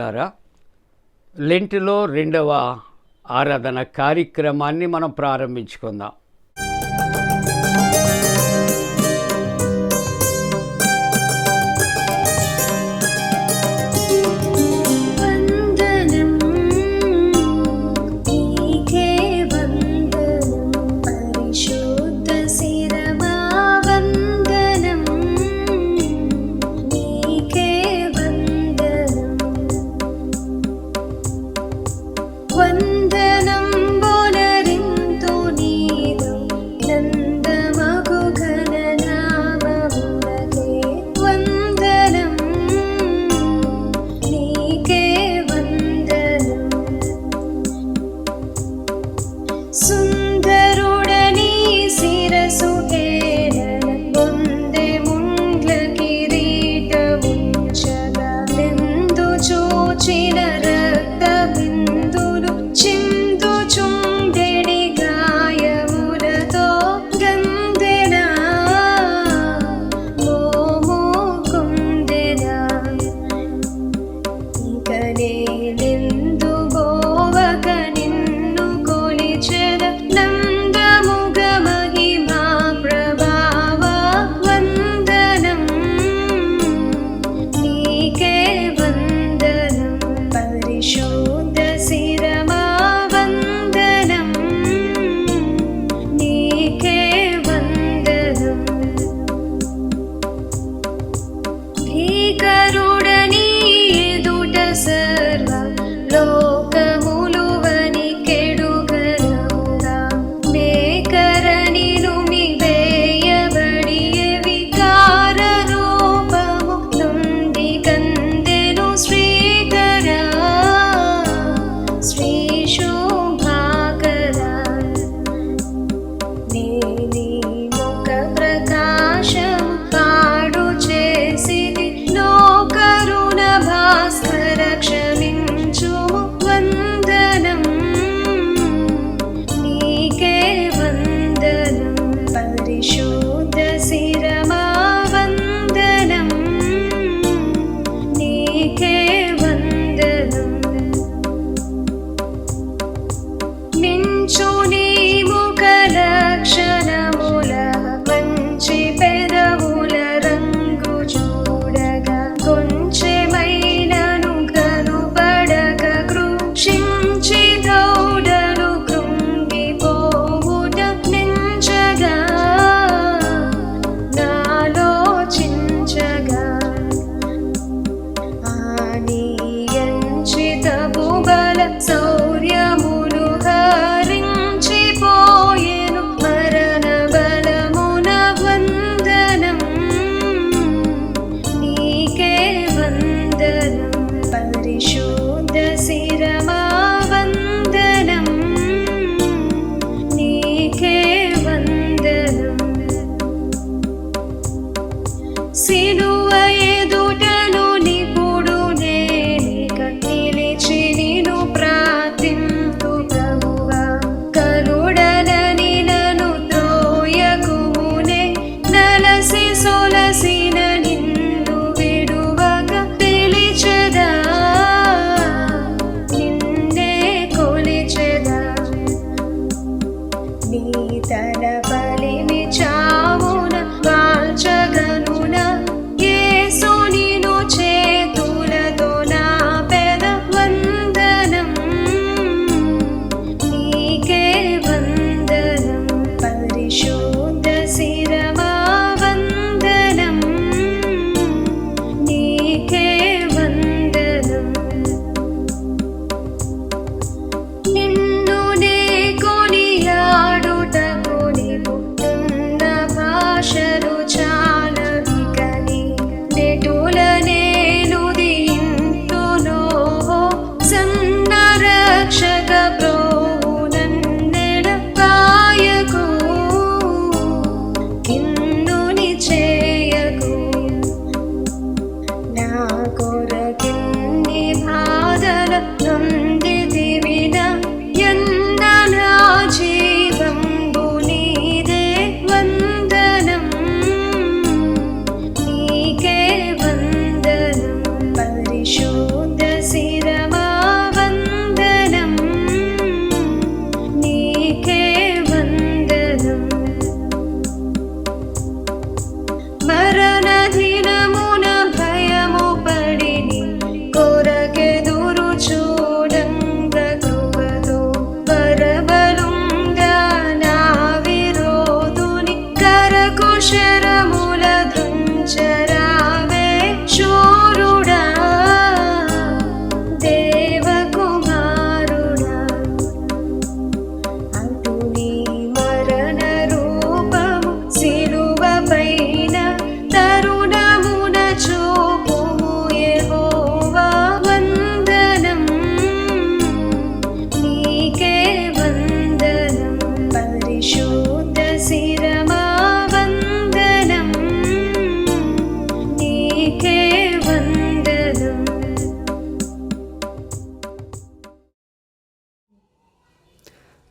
ప్రియులారా, లెంటులో రెండవ ఆరాధన కార్యక్రమాన్ని మనం ప్రారంభించుకుందాం.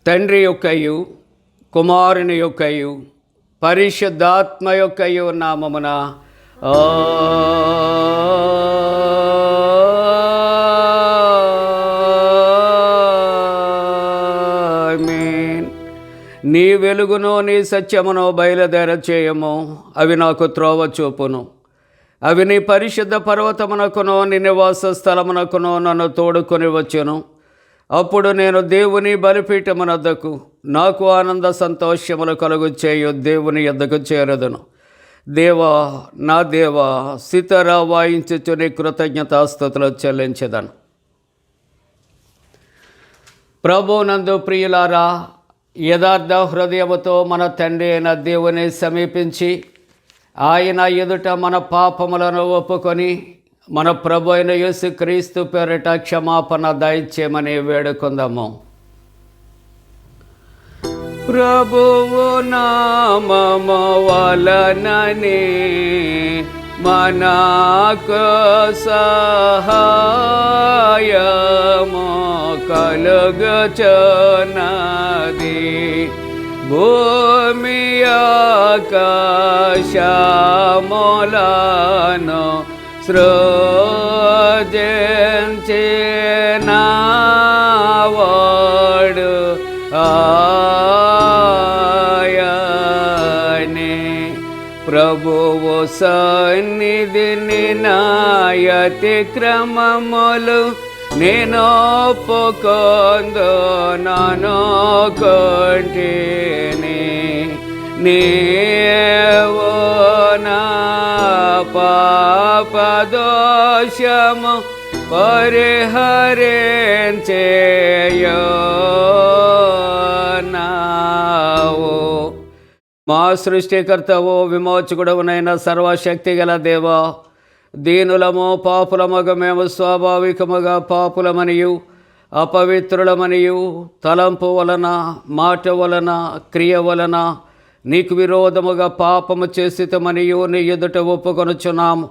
తండ్రి యొక్కయు కుమారుని యొక్కయు పరిశుద్ధాత్మ యొక్కయు నామమున ఆమేన్. నీ వెలుగును నీ సత్యమును బయలుదేర చేయము, అవి నాకు త్రోవ చూపును. అవి నీ పరిశుద్ధ పర్వతమునకును నీ నివాస స్థలమునకును నన్ను తోడుకొని వచ్చును. అప్పుడు నేను దేవుని బలిపీఠమునద్దకు నాకు ఆనంద సంతోషములు కలుగు చేయు దేవుని యొద్దకు చేరదును. దేవా, నా దేవా, సితారా వాయించుచు నీ కృతజ్ఞతాస్తుతులు చెల్లించెదను. ప్రభువునందు ప్రియులారా, యథార్థ హృదయముతో మన తండ్రి అయిన దేవుని సమీపించి ఆయన ఎదుట మన పాపములను ఒప్పుకొని మన ప్రభు అయిన యేసుక్రీస్తు పేరిట క్షమాపణ దయచేయమని వేడుకుందాము. ప్రభువు నామము వలననే మనకు సహాయము కలుగుచున్నది. భూమి ఆకాశములను సృజించినవాడు ఆయనే. ప్రభువు సన్నిధిని నాయతి క్రమములు నేను ఒప్పుకొందు నన్ను కొంటిని. నీవు నా పాపదోషము పరిహరించేయున్నావు. మా సృష్టికర్తవు విమోచకుడవునైన సర్వశక్తి గల దేవా, దీనులము పాపులమగ మేము స్వాభావికముగా పాపులమనియు అపవిత్రులమనియు తలంపు వలన మాట వలన క్రియ వలన నీకు విరోధముగా పాపము చేసితమనియు నీ ఎదుట ఒప్పుకొనుచున్నాము.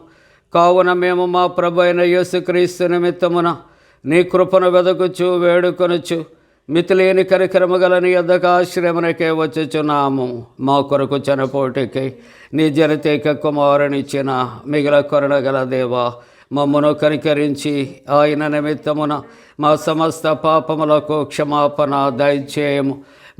కావున మేము మా ప్రభు అయిన యేసుక్రీస్తు నిమిత్తమున నీ కృపను వెదకుచు వేడుకొనుచు మితిలేని కరికరము గల నీ యొద్దకు ఆశ్రయమునకే వచ్చుచున్నాము. మా కొరకు చనిపోటికి నీ జనతేక కుమారునిచ్చిన మిగిల కరుణ గల దేవా, మమ్మను కనికరించి ఆయన నిమిత్తమున మా సమస్త పాపములకు క్షమాపణ దయచేయము.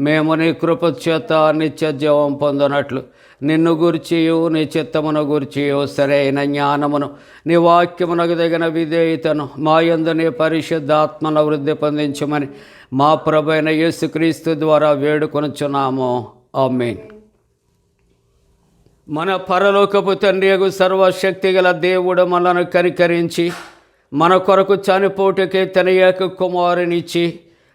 మేము నీ కృప చేత నిత్య జీవం పొందినట్లు నిన్ను గూర్చియు నీ చిత్తమును గూర్చియు సరైన జ్ఞానమును నీ వాక్యమునకు తగిన విధేయతను మా యందు నీ పరిశుద్ధాత్మను వృద్ధి పొందించమని మా ప్రభు అయిన యేసుక్రీస్తు ద్వారా వేడుకొనుచున్నాము. ఆమేన్. మన పరలోకపు తండ్రియగు సర్వశక్తి గల దేవుడు మనను కనికరించి మన కొరకు చనిపోటుకే తన ఏక కుమారునిచ్చి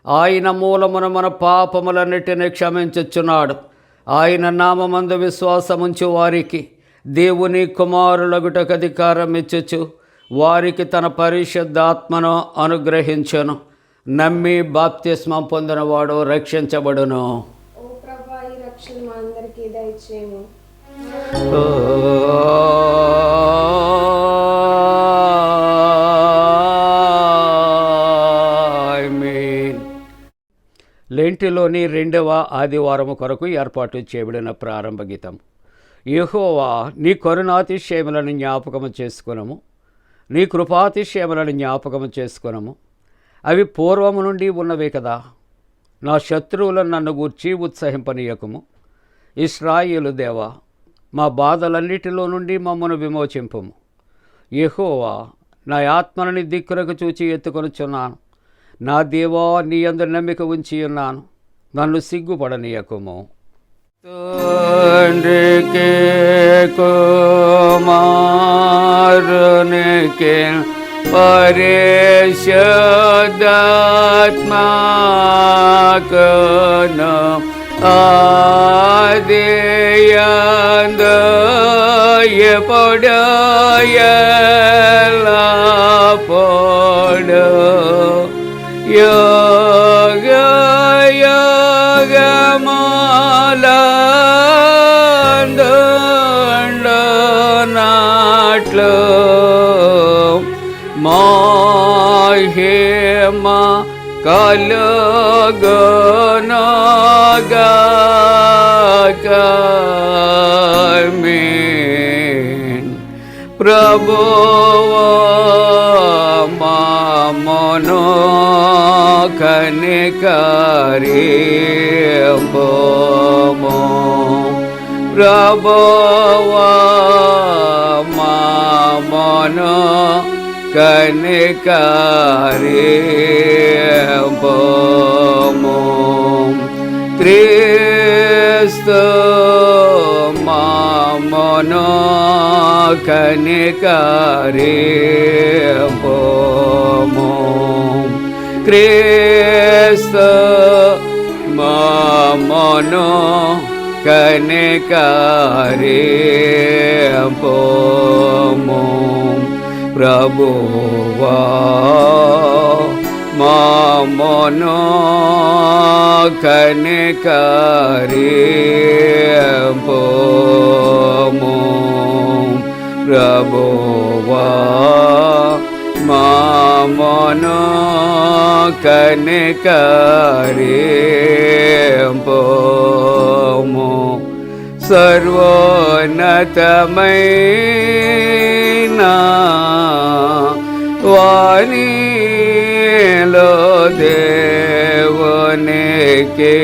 ఆయన మూలమున మన పాపములన్నిటినీ క్షమించుచున్నాడు. ఆయన నామమందు విశ్వాసముంచు వారికి దేవుని కుమారులగుటకు అధికారం ఇచ్చుచు వారికి తన పరిశుద్ధాత్మను అనుగ్రహించును. నమ్మి బాప్తిస్మం పొందినవాడు రక్షించబడును. ఓ ప్రభువా, ఈ రక్షణ మా అందరికీ దయచేయము. లెంటిలోని 2వ ఆదివారము కొరకు ఏర్పాటు చేయబడిన ప్రారంభ గీతం. యెహోవా, నీ కరుణాతిశయములను జ్ఞాపకము చేసుకునము, నీ కృపాతిశయములను జ్ఞాపకము చేసుకునము. అవి పూర్వము నుండి ఉన్నవే కదా. నా శత్రువులను నన్ను గూర్చి ఉత్సహింపనీయకము. ఇశ్రాయేలు దేవా, మా బాధలన్నిటిలో నుండి మమ్మను విమోచింపుము. యెహోవా, నా ఆత్మను నీ దిక్కులకు చూచి ఎత్తుకొనుచున్నాను. నా దేవా, నీ యందు నమ్మిక ఉంచి ఉన్నాను, నన్ను సిగ్గుపడనీయకుము. తండ్రికి కుమారునికి పరిశుద్ధాత్మకును ఆదియందు ఎప్పుడు ఎల్లప్పుడు యుగ యుగములందుండునట్లు మహిమ కలుగునుగాక. ఆమేన్. ప్రభువా మమ్మును కనికరింపుము. ప్రభువా మమ్మును కనికరింపుము. క్రీస్తు మమ్మును కనికరింపుము. క్రీస్తు మమ్మును కనికరింపుము. ప్రభువా మమ్మును కనికరింపుము. ప్రభువా మమ్మును కనికరింపుము. సర్వోన్నతమైన వానిలో దేవునికి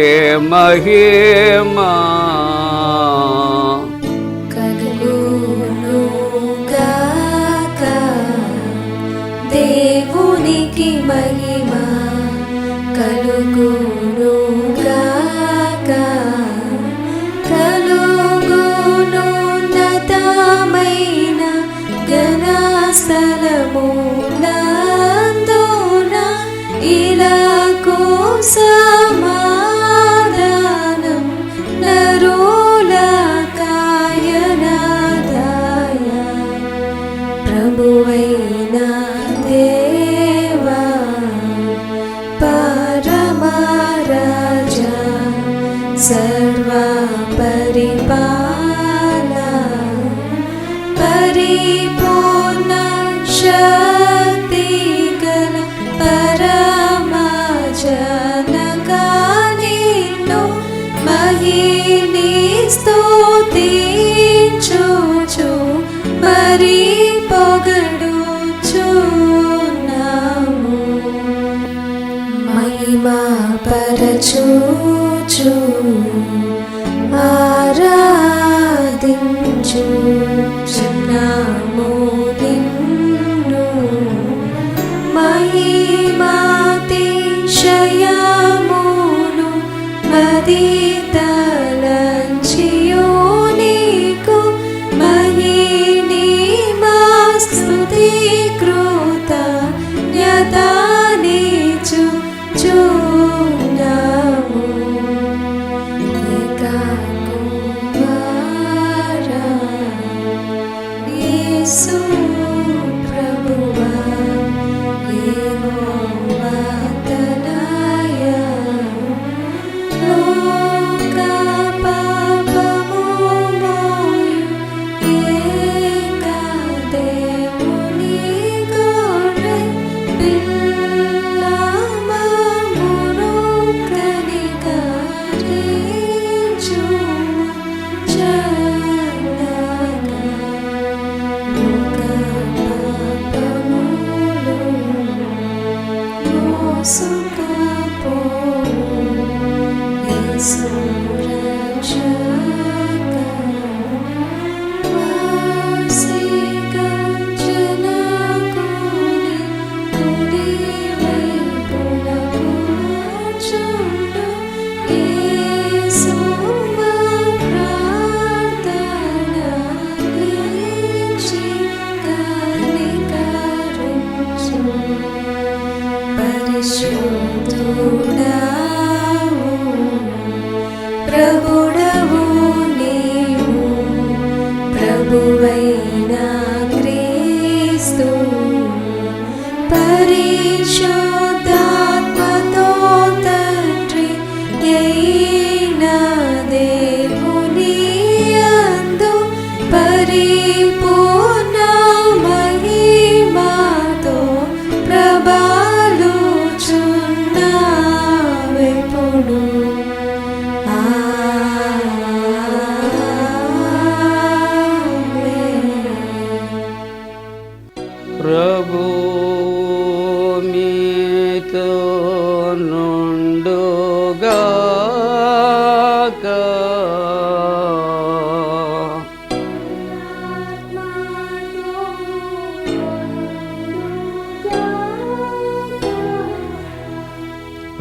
మహిమా కలుగునుగాక. దేవునికి మహిమా కలుగునుగాక. కలుగునున్నతమైన ఘనస్థలమునందున ఇలాకు సమాధానం నరులకాయనదాయ. ప్రభువైన దేవా పరమరాజా సర్వ పరిపాల పరిపూర్ణ శక్తి గల పరమజనకా నిన్ను మహిని స్తుతించుచు మరి పొగడుచున్నాము. మహిమా పరచుచు ఆరాధించుచున్నాము నిన్ను. మహిమాతిశయమును మదితలంచియు నీకు మహిమా స్తుతి కృతజ్ఞతానిచ్చుచున్నాము. ఏకకుమారా యేసు ప్రభువా యెహోవా తనయ లోక పాపము మోయు ఏక దేవుని గొర్రె పిల్ల మమ్మును కనికరించుము చల్లగా. లోక పాపములు మోసుకపోవు యేసు రక్షక. వాసిగా జనకుని కుడివైపున కూర్చుండు యేసు మా ప్రార్థన నిలిచి కనికరించు. పరిశుద్ధుడవు ప్రభుడవు నీవు. ప్రభువైన క్రీస్తు పరిశుద్ధాత్మతో తండ్రి అయిన దేవుని యందు పరిపూర్ణ మహిమతో ప్రభాలుచున్నావు. నుండుగాక.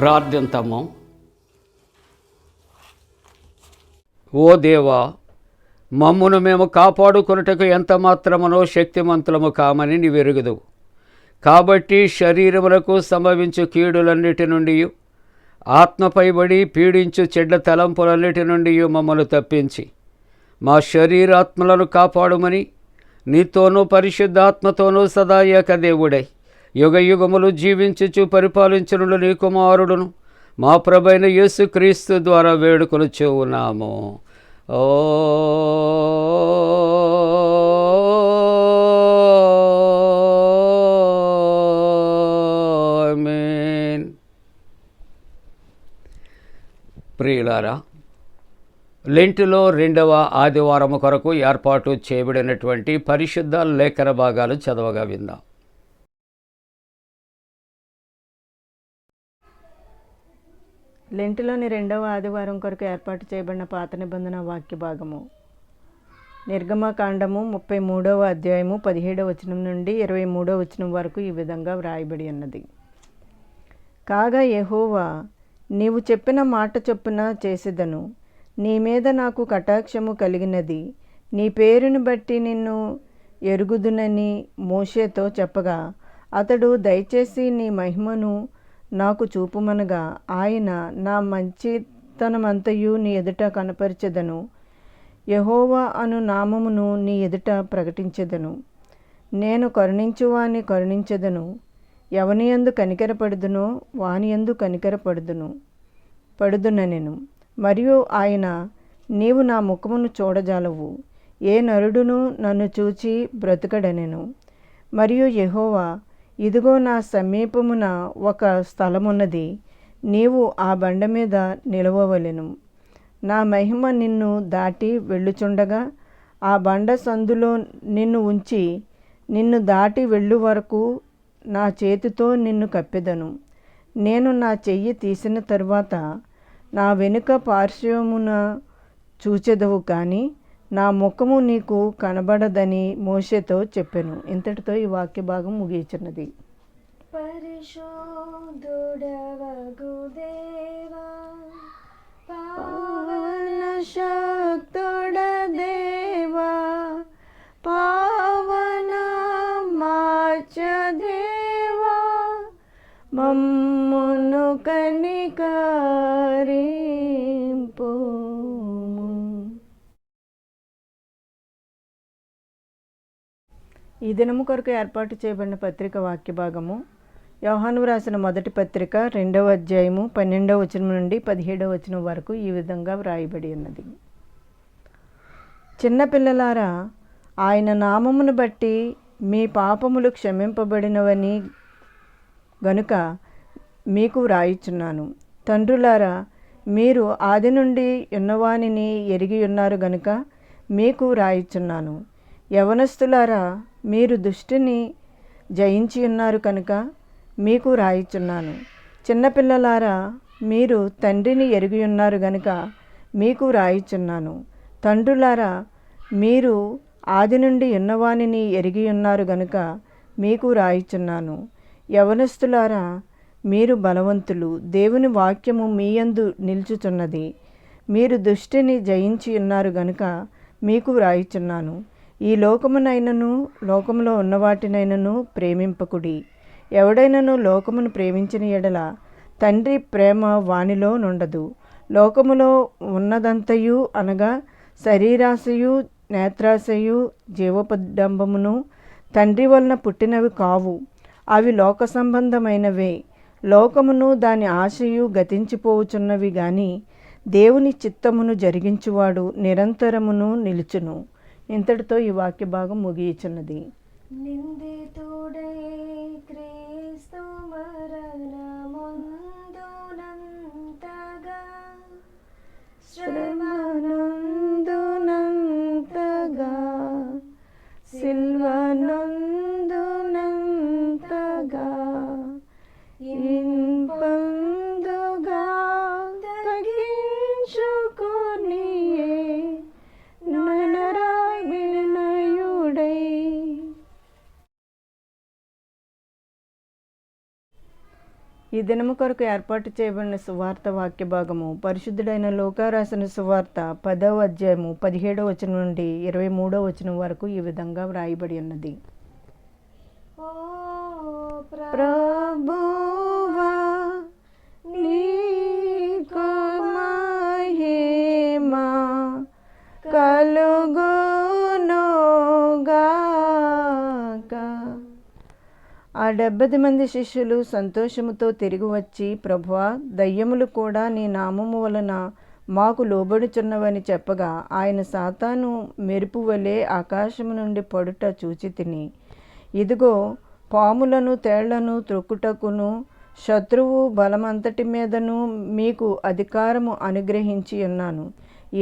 ప్రార్థింతము. ఓ దేవా, మమ్మును మేము కాపాడుకొనుటకు ఎంత మాత్రమునో శక్తిమంతులము కామని నీవెరుగుదు. కాబట్టి శరీరములకు సంభవించు కీడులన్నిటి నుండి, ఆత్మపైబడి పీడించు చెడ్డ తలంపులన్నిటి నుండి మమ్మల్ని తప్పించి మా శరీరాత్మలను కాపాడుమని నీతోనూ పరిశుద్ధాత్మతోనూ సదా ఏకదేవుడై యుగయుగములు జీవించుచు పరిపాలించును నీ కుమారుడును మా ప్రభైన యేసుక్రీస్తు ద్వారా వేడుకొనుచూ ఉన్నాము. ఆమేన్. ప్రియులారా, లెంటులో 2వ ఆదివారము కొరకు ఏర్పాటు చేయబడినటువంటి పరిశుద్ధ లేఖన భాగాలు చదవగా విందాం. లెంటులోని 2వ ఆదివారం కొరకు ఏర్పాటు చేయబడిన పాత నిబంధన వాక్య భాగము నిర్గమకాండము 33వ అధ్యాయము 17వ వచనం నుండి 23వ వచనం వరకు ఈ విధంగా వ్రాయబడి ఉన్నది. కాగా యెహోవా, నీవు చెప్పిన మాట చొప్పున చేసేదను. నీ మీద నాకు కటాక్షము కలిగినది. నీ పేరును బట్టి నిన్ను ఎరుగుదునని మోషేతో చెప్పగా, అతడు దయచేసి నీ మహిమను నాకు చూపుమనగా, ఆయన, నా మంచితనమంతయు నీ ఎదుట కనపరచెదను. యెహోవా అను నామమును నీ ఎదుట ప్రకటించెదను. నేను కరుణించువాని కరుణించెదను. ఎవనియందు కనికరపడుదునో వానియందు పడుదునెను. మరియు ఆయన, నీవు నా ముఖమును చూడజాలవు, ఏ నరుడును నన్ను చూచి బ్రతుకడనెను. మరియు యెహోవా, ఇదిగో నా సమీపమున ఒక స్థలమున్నది, నీవు ఆ బండ మీద నిలవవలెను. నా మహిమ నిన్ను దాటి వెళ్ళుచుండగా ఆ బండ సందులో నిన్ను ఉంచి, నిన్ను దాటి వెళ్ళు వరకు నా చేతితో నిన్ను కప్పెదను. నేను నా చెయ్యి తీసిన తరువాత నా వెనుక పార్శ్వమున చూచెదవు, కానీ నా ముఖము నీకు కనబడదని మోషేతో చెప్పెను. ఇంతటితో ఈ వాక్య భాగం ముగియుచున్నది. పరిశుద్ధుడవగు దేవా, పావన శక్తుడ దేవా, పావన మార్చ దేవా, మమ్మును కనికరింపు. ఈ దినము కొరకు ఏర్పాటు చేయబడిన పత్రిక వాక్య భాగము యోహాను రాసిన మొదటి పత్రిక 2వ అధ్యాయము 12వ వచనం నుండి 17వ వచనం వరకు ఈ విధంగా వ్రాయబడి ఉన్నది. చిన్నపిల్లలారా, ఆయన నామమును బట్టి మీ పాపములు క్షమింపబడినవని గనుక మీకు వ్రాయిచున్నాను. తండ్రులారా, మీరు ఆది నుండి ఉన్నవానిని ఎరిగి ఉన్నారు గనుక మీకు వ్రాయిచున్నాను. యవనస్తులారా, మీరు దుష్టుని జయించి ఉన్నారు కనుక మీకు రాయిచున్నాను. చిన్నపిల్లలారా, మీరు తండ్రిని ఎరిగి ఉన్నారు గనుక మీకు రాయిచున్నాను. తండ్రులారా, మీరు ఆది నుండి ఉన్నవానిని ఎరిగి ఉన్నారు గనుక మీకు రాయిచున్నాను. యవనస్తులారా, మీరు బలవంతులు, దేవుని వాక్యము మీయందు నిలుచుచున్నది. మీరు దుష్టిని జయించి ఉన్నారు గనుక మీకు వ్రాయిచున్నాను. ఈ లోకమునైనను లోకములో ఉన్నవాటినైనను ప్రేమింపకుడి. ఎవడైనను లోకమును ప్రేమించిన ఎడల తండ్రి ప్రేమ వానిలో నుండదు. లోకములో ఉన్నదంతయు అనగా శరీరాశయు, నేత్రాశయు, జీవపడంబమును తండ్రి వలన పుట్టినవి కావు. అవి లోక సంబంధమైనవే. లోకమును దాని ఆశయు గతించిపోవుచున్నవి గాని దేవుని చిత్తమును జరిగించువాడు నిరంతరమును నిలుచును. ఇంతటితో ఈ వాక్య భాగం ముగియుచున్నది. నిందితుడై క్రీస్తు మరణమొందునంతగా, శ్రమనందునంతగా, సిల్వనందునంతగా, ఇంప ఈ దినము కొరకు ఏర్పాటు చేయబడిన సువార్త వాక్య భాగము పరిశుద్ధుడైన లూకా రాసిన సువార్త 10వ అధ్యాయము 17వ వచనం నుండి 23వ వచనం వరకు ఈ విధంగా వ్రాయబడి ఉన్నది. ఓ ప్రభువా నీకు మహిమ కలుగునుగాక. ఆ 70 మంది శిష్యులు సంతోషముతో తిరిగి వచ్చి, ప్రభువా, దయ్యములు కూడా నీ నామము వలన మాకు లోబడుచున్నవని చెప్పగా, ఆయన సాతాను మెరుపు వలె ఆకాశము నుండి పడుట చూచి తిని, ఇదిగో పాములను తేళ్లను త్రొక్కుటకును శత్రువు బలమంతటి మీదను మీకు అధికారము అనుగ్రహించి ఉన్నాను.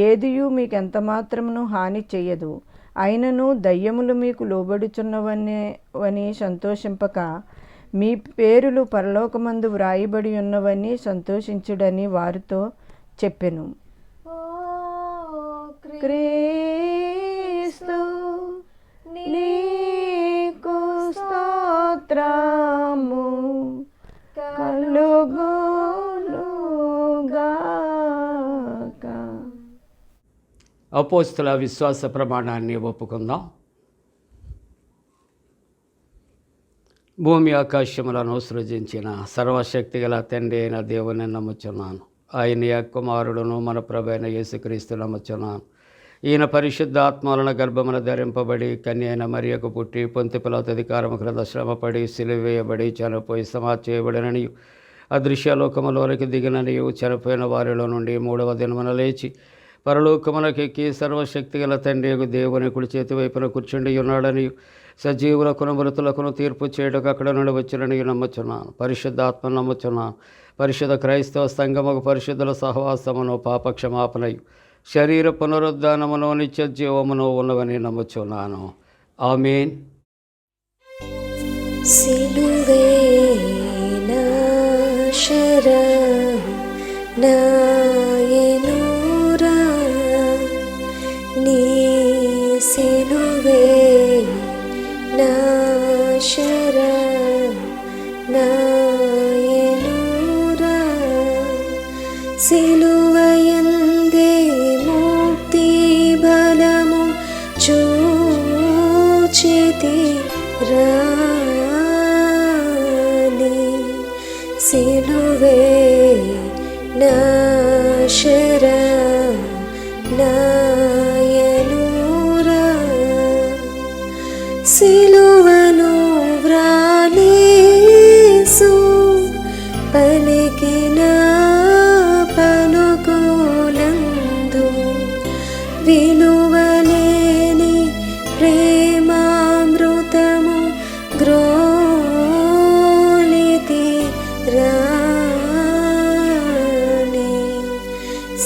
ఏదియు మీకెంత మాత్రమును హాని చెయ్యదు. అయినను దయ్యములు మీకు లోబడుచున్నవని సంతోషింపక, మీ పేరులు పరలోకమందు వ్రాయబడి ఉన్నవని సంతోషించుడని వారితో చెప్పెను. ఓ క్రీస్తు నీకు స్తోత్రము కలుగునుగాక. అపోస్తుల విశ్వాస ప్రమాణాన్ని ఒప్పుకుందాం. భూమి ఆకాశములను సృజించిన సర్వశక్తి గల తండ్రి అయిన దేవుని నమ్ముచున్నాను. ఆయన కుమారుడును మన ప్రభు అయిన యేసుక్రీస్తు నమ్ముచున్నాను. ఈయన పరిశుద్ధ ఆత్మలను గర్భమున ధరింపబడి కన్య అయిన మరియకు పుట్టి పొంతి పిలాతు అధికారము క్రింద శ్రమపడి సిలువేయబడి చనిపోయి సమాధి చేయబడిననియు అదృశ్యలోకములోనికి దిగిననియు చనిపోయిన వారిలో నుండి 3వ దినమున లేచి పరలోకమునకెక్కి సర్వశక్తి గల తండ్రి దేవుని కుడి చేతి వైపున కూర్చుండి ఉన్నాడని సజీవులకును మృతులకును తీర్పు చేయటకు అక్కడ నుండి వచ్చినని నమ్ముచున్నాను. పరిశుద్ధాత్మ నమ్ముచున్నాను. పరిశుద్ధ క్రైస్తవ సంఘముకు పరిశుద్ధుల సహవాసమును పాపక్షమాపణయు శరీర పునరుద్ధానమును నిత్య జీవమును ఉన్నవని నమ్ముచున్నాను. ఆమేన్. సిలువే నా శరణు నాయనురా, నీ సిలువే నా శరణు నాయనురా. సిలువయందే ముక్తి బలము చూచితి రాని, సిలువే నా శరణు నాయనురా. సిలువను వ్రాలేసు పలికిన పలుకులందు విలువలేని ప్రేమామృతము గ్రోలితి రాని,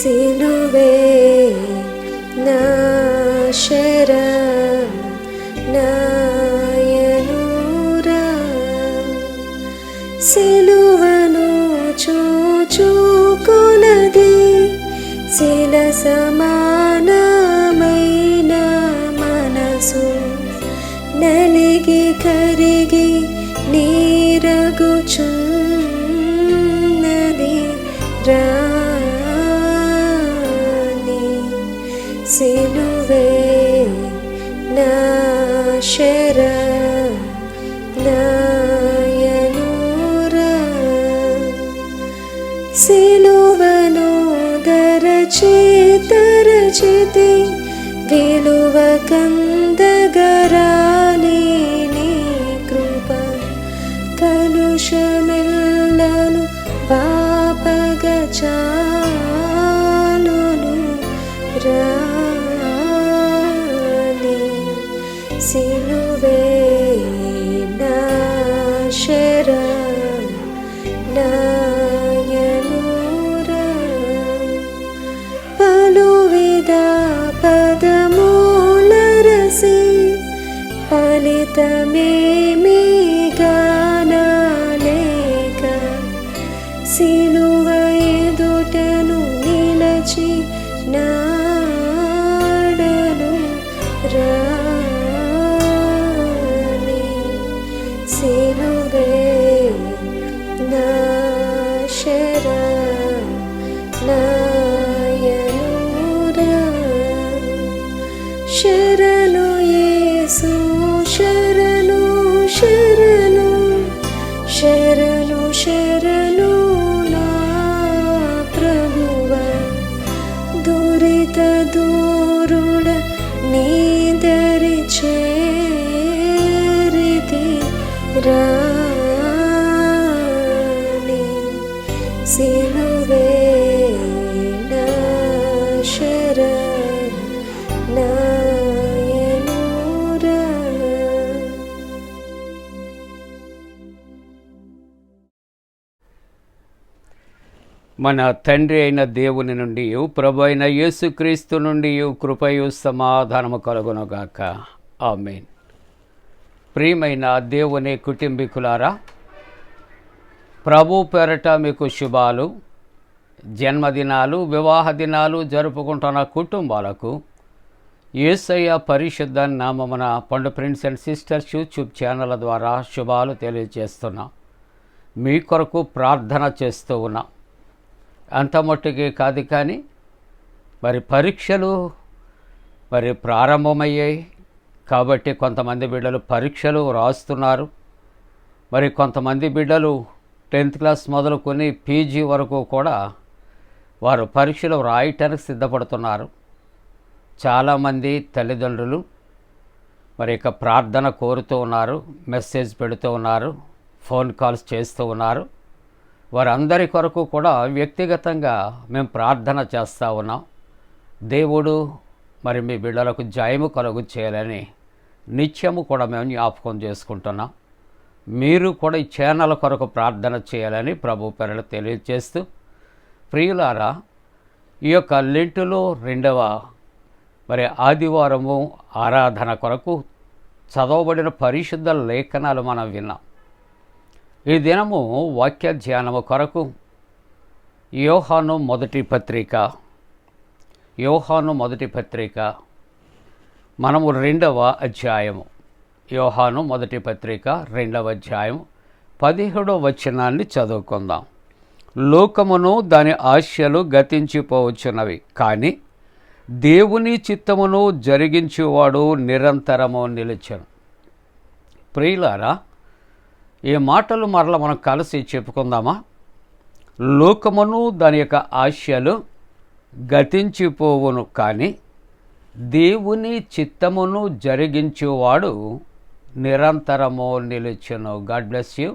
సిలువే నా శరణు నాయనురా. సిలువను చూచుకొలది శిల సమానమైన మనసు, నలిగి కరిగి నీరగుచున్నది రాని, సిలువే నా శరణు నాయనురా. సిలువను దరచేతరచితి విలువ కందగరాని నీ కృప, కలుషమెల్లను పాపగ చాలును రాని, సిలువే నా శరణు నాయనురా. పలువిధ పదములరసి ఫలితమేమీ గానలేక, సిలువ ఎదుటను నిలచి నాడను రాని, సిలువే నా శరణాయనురా శరణు యేసు శరణు శరణు శరణు శరణు నా ప్రభువ దురిత దూరుడ నీదరి చేరితి రాణి సిలువే నా శరణాయనురా మన తండ్రి అయిన దేవుని నుండి ప్రభు అయిన యేసుక్రీస్తు నుండి కృపయు సమాధానము కలుగునుగాక. ఆమేన్. ప్రియమైన దేవుని కుటుంబీకులారా, ప్రభు పేరట మీకు శుభాలు. జన్మదినాలు, వివాహ దినాలు జరుపుకుంటున్న కుటుంబాలకు యేసయ్య పరిశుద్ధ నామమున పండు friends and sisters YouTube channel ద్వారా శుభాలు తెలియజేస్తున్నాం. మీ కొరకు ప్రార్థన చేస్తూ ఉన్నాం. అంత మట్టుకే కాదు, కానీ పరీక్షలు ప్రారంభమయ్యాయి కాబట్టి కొంతమంది బిడ్డలు పరీక్షలు రాస్తున్నారు. కొంతమంది బిడ్డలు 10th క్లాస్ మొదలుకొని పీజీ వరకు కూడా వారు పరీక్షలు రాయటానికి సిద్ధపడుతున్నారు. చాలామంది తల్లిదండ్రులు ఇక ప్రార్థన కోరుతూ ఉన్నారు, మెసేజ్ పెడుతూ ఉన్నారు, ఫోన్ కాల్స్ చేస్తూ ఉన్నారు. వారందరి కొరకు కూడా వ్యక్తిగతంగా మేము ప్రార్థన చేస్తూ ఉన్నాం. దేవుడు మీ బిడ్డలకు జయము కలుగు చేయాలని నిత్యము కూడా మేము జ్ఞాపకం చేసుకుంటున్నాం. మీరు కూడా ఈ ఛానల్ కొరకు ప్రార్థన చేయాలని ప్రభు పేరట తెలియజేస్తూ, ప్రియులారా, ఈ యొక్క లెంటులో 2వ ఆదివారము ఆరాధన కొరకు చదవబడిన పరిశుద్ధ లేఖనాలు మనం విన్నాం. ఈ దినము వాక్య ధ్యానము కొరకు యోహాను మొదటి పత్రిక మనము 2వ అధ్యాయము, యోహాను మొదటి పత్రిక 2వ అధ్యాయము 17వ వచనాన్ని చదువుకుందాం. లోకమును దాని ఆశలు గతించిపోవచ్చున్నవి, కానీ దేవుని చిత్తమును జరిగించువాడు నిరంతరము నిలిచెను. ప్రియులారా, ఈ మాటలు మరల మనం కలిసి చెప్పుకుందామా? లోకమును దాని యొక్క ఆశలు గతించిపోవును, కానీ దేవుని చిత్తమును జరిగించువాడు నిరంతరము నిలిచెను. God bless you.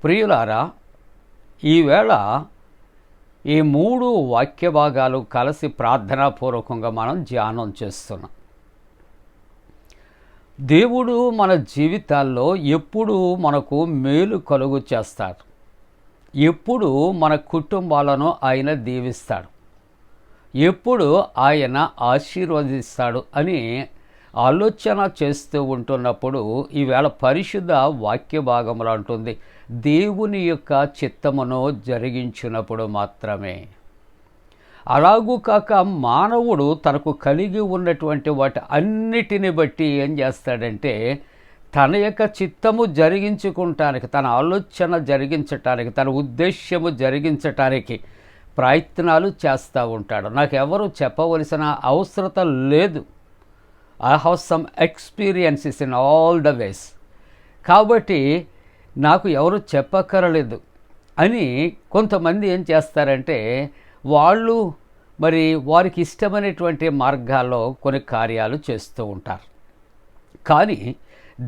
ప్రియులారా, ఈవేళ ఈ 3 వాక్య భాగాలు కలిసి ప్రార్థనాపూర్వకంగా మనం ధ్యానం చేస్తున్నాం. దేవుడు మన జీవితాల్లో ఎప్పుడు మనకు మేలు కలుగు చేస్తాడు, ఎప్పుడు మన కుటుంబాలను ఆయన దీవిస్తాడు, ఎప్పుడు ఆయన ఆశీర్వదిస్తాడు అని ఆలోచన చేస్తూ ఉంటున్నప్పుడు ఈవేళ పరిశుద్ధ వాక్య భాగములు అంటుంది, దేవుని యొక్క చిత్తమును జరిగించినప్పుడు మాత్రమే. అలాగూ కాక మానవుడు తనకు కలిగి ఉన్నటువంటి వాటి అన్నిటిని బట్టి ఏం చేస్తాడంటే తన యొక్క చిత్తము జరిగించుకుంటానికి, తన ఆలోచన జరిగించటానికి, తన ఉద్దేశ్యము జరిగించటానికి ప్రయత్నాలు చేస్తూ ఉంటాడు. నాకు ఎవరు చెప్పవలసిన అవసరత లేదు. I have some experiences in all the ways, కాబట్టి నాకు ఎవరు చెప్పక్కరలేదు అని కొంతమంది ఏం చేస్తారంటే వాళ్ళు వారికి ఇష్టమైనటువంటి మార్గాల్లో కొన్ని కార్యాలు చేస్తూ ఉంటారు. కానీ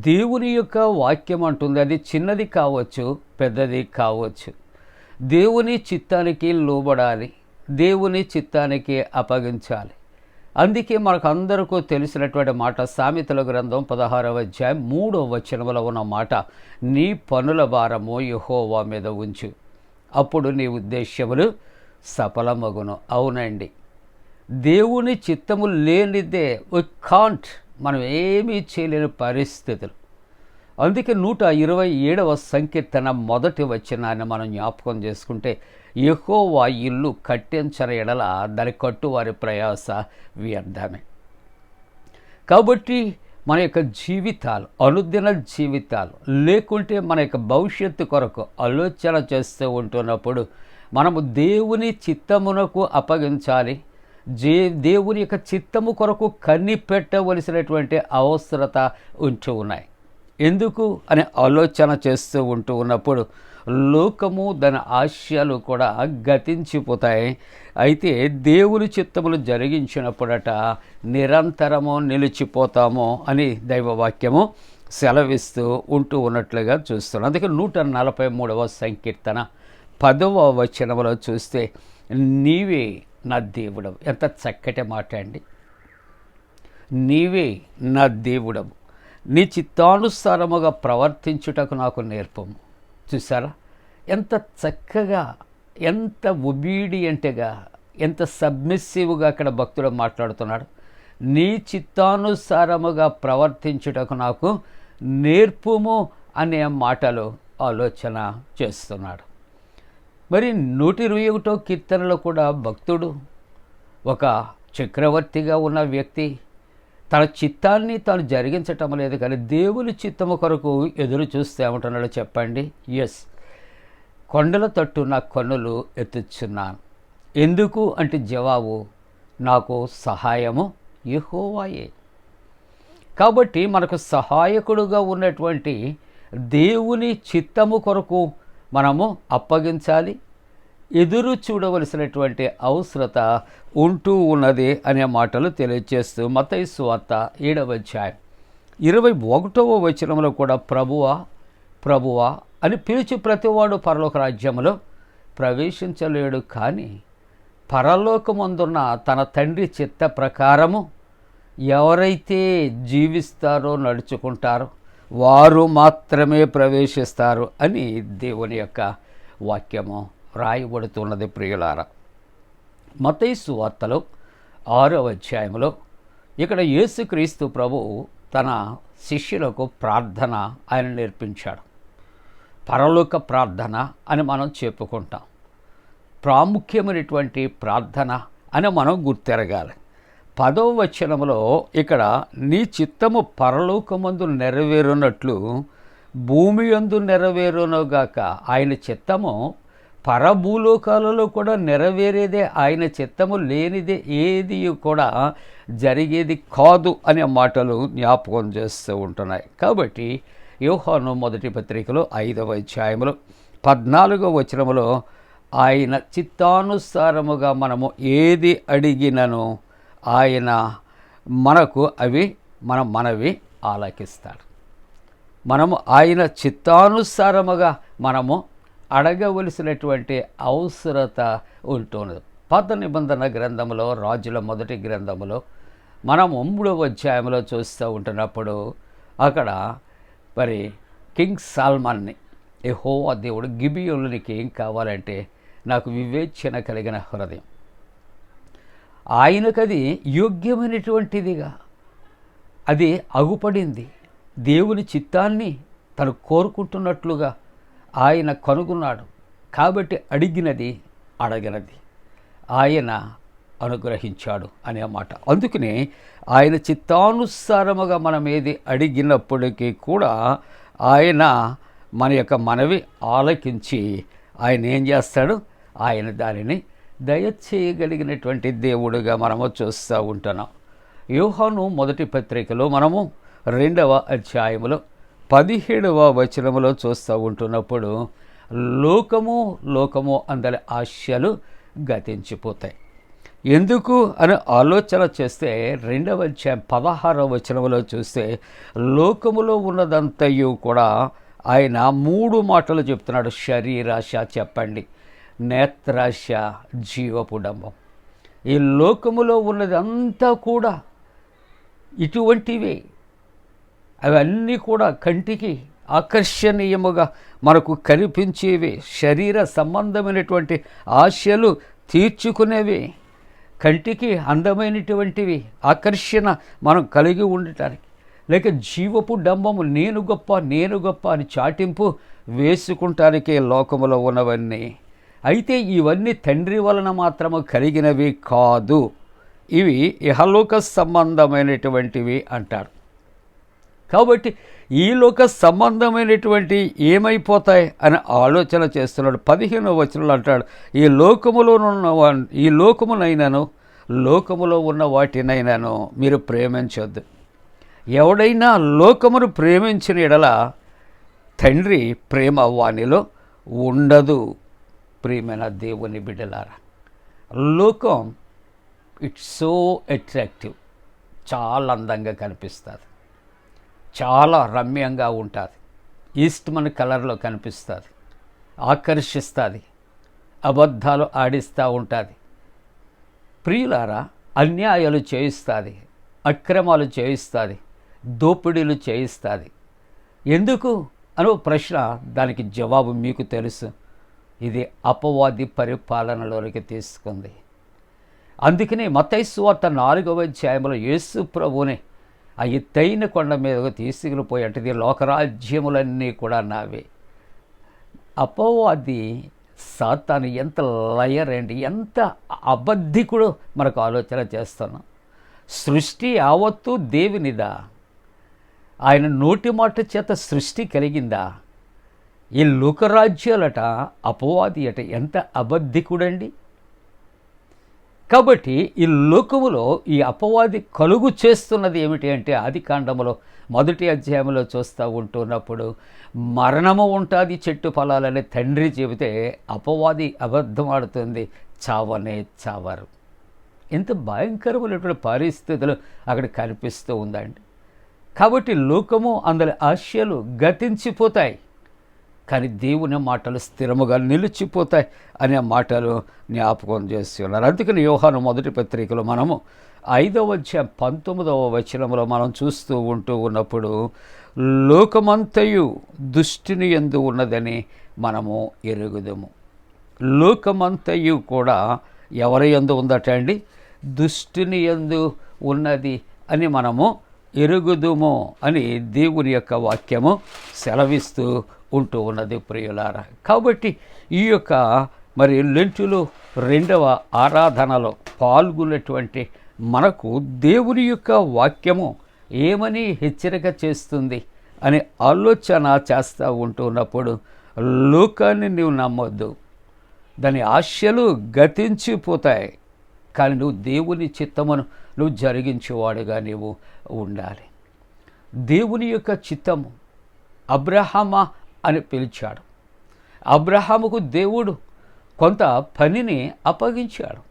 దేవుని యొక్క వాక్యం అంటుంది, అది చిన్నది కావచ్చు, పెద్దది కావచ్చు, దేవుని చిత్తానికి లోబడాలి, దేవుని చిత్తానికి అప్పగించాలి. అందుకే మనకు అందరికీ తెలిసినటువంటి మాట, సామెతల గ్రంథం 16వ అధ్యాయం 3వ వచనంలో ఉన్న మాట, నీ పనుల భారము యెహోవా మీద ఉంచు, అప్పుడు నీ ఉద్దేశ్యములు సఫలమగును. అవునండి, దేవుని చిత్తము లేనిదే మనం ఏమీ చేయలేని పరిస్థితులు. అందుకే 127వ సంకీర్తన 1వ వచనాన్ని మనం జ్ఞాపకం చేసుకుంటే, యెహోవా ఇల్లు కట్టించని ఎడల దాని కట్టువారి ప్రయాస వ్యర్థమే. కాబట్టి మన యొక్క జీవితాలు, అనుదిన జీవితాలు, లేకుంటే మన యొక్క భవిష్యత్తు కొరకు ఆలోచన చేస్తూ ఉంటున్నప్పుడు మనము దేవుని చిత్తమునకు అప్పగించాలి. దేవుని యొక్క చిత్తము కొరకు కనిపెట్టవలసినటువంటి అవసరత ఉంటూ ఉన్నాయి. ఎందుకు అని ఆలోచన చేస్తూ ఉంటూ ఉన్నప్పుడు లోకము దాని ఆశయాలు కూడా గతించిపోతాయి. అయితే దేవుని చిత్తములు జరిగించినప్పుడట నిరంతరము నిలిచిపోతాము అని దైవవాక్యము సెలవిస్తూ ఉంటూ ఉన్నట్లుగా చూస్తున్నాం. అందుకే 143వ సంకీర్తన 10వ వచనములో చూస్తే నీవే నా దేవుడవు. ఎంత చక్కటి మాట అండి. నీవే నా దేవుడవు, నీ చిత్తానుసారముగా ప్రవర్తించుటకు నాకు నేర్పము. చూసారా ఎంత చక్కగా, ఎంత ఒబీడియంట్గా, ఎంత సబ్మిసివ్గా అక్కడ భక్తుడు మాట్లాడుతున్నాడు. నీ చిత్తానుసారముగా ప్రవర్తించుటకు నాకు నేర్పుము అనే మాటలు ఆలోచన చేస్తున్నాడు. మరి 121వ కీర్తనలో కూడా భక్తుడు ఒక చక్రవర్తిగా ఉన్న వ్యక్తి తన చిత్తాన్ని తాను జరిగించటం లేదు, కానీ దేవుని చిత్తము కొరకు ఎదురు చూస్తే ఏమంటున్నాడో చెప్పండి. ఎస్, కొండల తట్టు నా కన్నులు ఎత్తుచున్నాను. ఎందుకు అంటే జవాబు, నాకు సహాయము యెహోవాయే. కాబట్టి మనకు సహాయకుడుగా ఉన్నటువంటి దేవుని చిత్తము కొరకు మనము అప్పగించాలి, ఎదురు చూడవలసినటువంటి అవసరత ఉంటూ ఉన్నది అనే మాటలు తెలియజేస్తూ మత్తయి సువార్త 7వ అధ్యాయం 21వ వచనంలో కూడా ప్రభువా ప్రభువా అని పిలిచి ప్రతివాడు పరలోక రాజ్యములో ప్రవేశించలేడు, కానీ పరలోకమందున్న తన తండ్రి చిత్త ప్రకారము ఎవరైతే జీవిస్తారో నడుచుకుంటారో వారు మాత్రమే ప్రవేశిస్తారు అని దేవుని యొక్క వాక్యము రాయబడుతున్నది. ప్రియులారా, మత్తయి సువార్తలో 6వ అధ్యాయంలో ఇక్కడ యేసుక్రీస్తు ప్రభువు తన శిష్యులకు ప్రార్థన ఆయన నేర్పించాడు. పరలోక ప్రార్థన అని మనం చెప్పుకుంటాం. ప్రాముఖ్యమైనటువంటి ప్రార్థన అని మనం గుర్తెరగాలి. 10వ వచనంలో ఇక్కడ నీ చిత్తము పరలోకమందు నెరవేరునట్లు భూమి యందు నెరవేరునుగాక. ఆయన చిత్తము పరభూలోకాలలో కూడా నెరవేరేదే, ఆయన చిత్తము లేనిదే ఏది కూడా జరిగేది కాదు అనే మాటలు జ్ఞాపకం చేస్తూ ఉంటున్నాయి. కాబట్టి యోహాను మొదటి పత్రికలో 5వ అధ్యాయంలో 14వ వచనములో ఆయన చిత్తానుసారముగా మనము ఏది అడిగినను ఆయన మనకు అవి మనవి ఆలకిస్తాడు. మనము ఆయన చిత్తానుసారముగా మనము అడగవలసినటువంటి అవసరత ఉంటున్నది. పాత నిబంధన గ్రంథంలో, రాజుల మొదటి గ్రంథంలో మనం 3వ అధ్యాయంలో చూస్తూ ఉంటున్నప్పుడు అక్కడ మరి కింగ్ సాల్మాన్ని యెహోవా దేవుడు గిబియోనునికి ఏం కావాలంటే నాకు వివేచన కలిగిన హృదయం, ఆయనకది యోగ్యమైనటువంటిదిగా అది అగుపడింది. దేవుని చిత్తాన్ని తను కోరుకుంటున్నట్లుగా ఆయన కనుగొన్నాడు. కాబట్టి అడిగినది అడగనది ఆయన అనుగ్రహించాడు అనే మాట. అందుకనే ఆయన చిత్తానుసారముగా మనం ఏది అడిగినప్పటికీ కూడా ఆయన మన యొక్క మనవి ఆలకించి ఆయన ఏం చేస్తాడు, ఆయన దానిని దయచేయగలిగినటువంటి దేవుడుగా మనము చూస్తూ ఉంటున్నాం. యోహాను మొదటి పత్రికలో మనము 2వ అధ్యాయములో 17వ వచనములో చూస్తూ ఉంటున్నప్పుడు లోకము అందరి ఆశలు గతించిపోతాయి. ఎందుకు అని ఆలోచన చేస్తే 2వ అధ్యాయం 16వ వచనములో చూస్తే లోకములో ఉన్నదంతయు కూడా ఆయన 3 మాటలు చెప్తున్నాడు. శరీరాశ చెప్పండి, నేత్రాశ, జీవపు డంబం. ఈ లోకములో ఉన్నదంతా కూడా ఇటువంటివే. అవన్నీ కూడా కంటికి ఆకర్షణీయముగా మనకు కనిపించేవి, శరీర సంబంధమైనటువంటి ఆశలు తీర్చుకునేవి, కంటికి అందమైనటువంటివి, ఆకర్షణ మనం కలిగి ఉండటానికి, లేక జీవపు డంబము నేను గొప్ప అని చాటింపు వేసుకుంటానికి లోకములో ఉన్నవన్నీ. అయితే ఇవన్నీ తండ్రి వలన మాత్రము కలిగినవి కాదు, ఇవి ఇహలోక సంబంధమైనటువంటివి అంటారు. కాబట్టి ఈ లోక సంబంధమైనటువంటి ఏమైపోతాయి అని ఆలోచన చేస్తున్నాడు. 15వ వచనంలో అంటాడు, ఈ లోకమునైనాను లోకములో ఉన్న వాటినైనాను మీరు ప్రేమించొద్దు. ఎవడైనా లోకమును ప్రేమించిన ఎడల తండ్రి ప్రేమ వానిలో ఉండదు. ప్రియమైన దేవుని బిడ్డలారా, లోకం ఇట్స్ సో అట్రాక్టివ్, చాలా అందంగా కనిపిస్తుంది, చాలా రమ్యంగా ఉంటుంది, ఈస్ట్మన్ కలర్లో కనిపిస్తుంది, ఆకర్షిస్తుంది, అబద్ధాలు ఆడిస్తూ ఉంటుంది. ప్రియులారా, అన్యాయాలు చేయిస్తుంది, అక్రమాలు చేయిస్తుంది, దోపిడీలు చేయిస్తుంది. ఎందుకు అనో ప్రశ్న, దానికి జవాబు మీకు తెలుసు. ఇది అపవాది పరిపాలనలోనికి తీసుకుంది. అందుకనే మత్తయి సువార్త 4వ అధ్యాయంలో యేసు ప్రభువుని ఆ ఎత్తైన కొండ మీదకు తీసుకుపోయి అంటే లోకరాజ్యములన్నీ కూడా నావే. అపవాది సాతాను ఎంత లయర్ అండి, ఎంత అబద్ధికుడు మనకు ఆలోచన చేస్తున్నాం. సృష్టి యావత్తు దేవునిదా? ఆయన నోటి మాట చేత సృష్టి కలిగిందా? ఈ లోకరాజ్యాలట అపవాది అట ఎంత అబద్ధికుడండి. కాబట్టి ఈ లోకములో ఈ అపవాది కలుగు చేస్తున్నది ఏమిటి అంటే, ఆదికాండములో 1వ అధ్యాయంలో చూస్తూ ఉంటున్నప్పుడు మరణము ఉంటుంది చెట్టు ఫలాలని తండ్రి చెబితే అపవాది అబద్ధం ఆడుతుంది, చావనే చావరు. ఎంత భయంకరమైనటువంటి పరిస్థితులు అక్కడ కనిపిస్తూ ఉందండి. కాబట్టి లోకము అందులో ఆశలు గతించిపోతాయి, కానీ దేవుని మాటలు స్థిరముగా నిలిచిపోతాయి అనే మాటలు జ్ఞాపకం చేసి ఉన్నారు. అందుకని యోహాను 1వ పత్రికలో మనము 5వ అధ్యాయం 19వ వచనంలో మనం చూస్తూ ఉంటూ ఉన్నప్పుడు లోకమంతయు దుష్టుని యందు ఉన్నదని మనము ఎరుగుదము. లోకమంతయు కూడా ఎవరి యందు ఉందట అండి? దుష్టుని యందు ఉన్నది అని మనము ఎరుగుదుము అని దేవుని యొక్క వాక్యము సెలవిస్తూ ఉంటూ ఉన్నది ప్రియులారా. కాబట్టి ఈ యొక్క మరి లెంటులో 2వ ఆరాధనలో పాల్గొన్నటువంటి మనకు దేవుని యొక్క వాక్యము ఏమని హెచ్చరిక చేస్తుంది అని ఆలోచన చేస్తూ ఉంటున్నప్పుడు, లోకాన్ని నువ్వు నమ్మొద్దు, దాని ఆశలు గతించిపోతాయి, కానీ నువ్వు దేవుని చిత్తమును నువ్వు జరిగించేవాడుగా నీవు ఉండాలి. దేవుని యొక్క చిత్తము అబ్రహామా అని పిలిచాడు. అబ్రహాముకు దేవుడు కొంత పనిని అప్పగించాడు.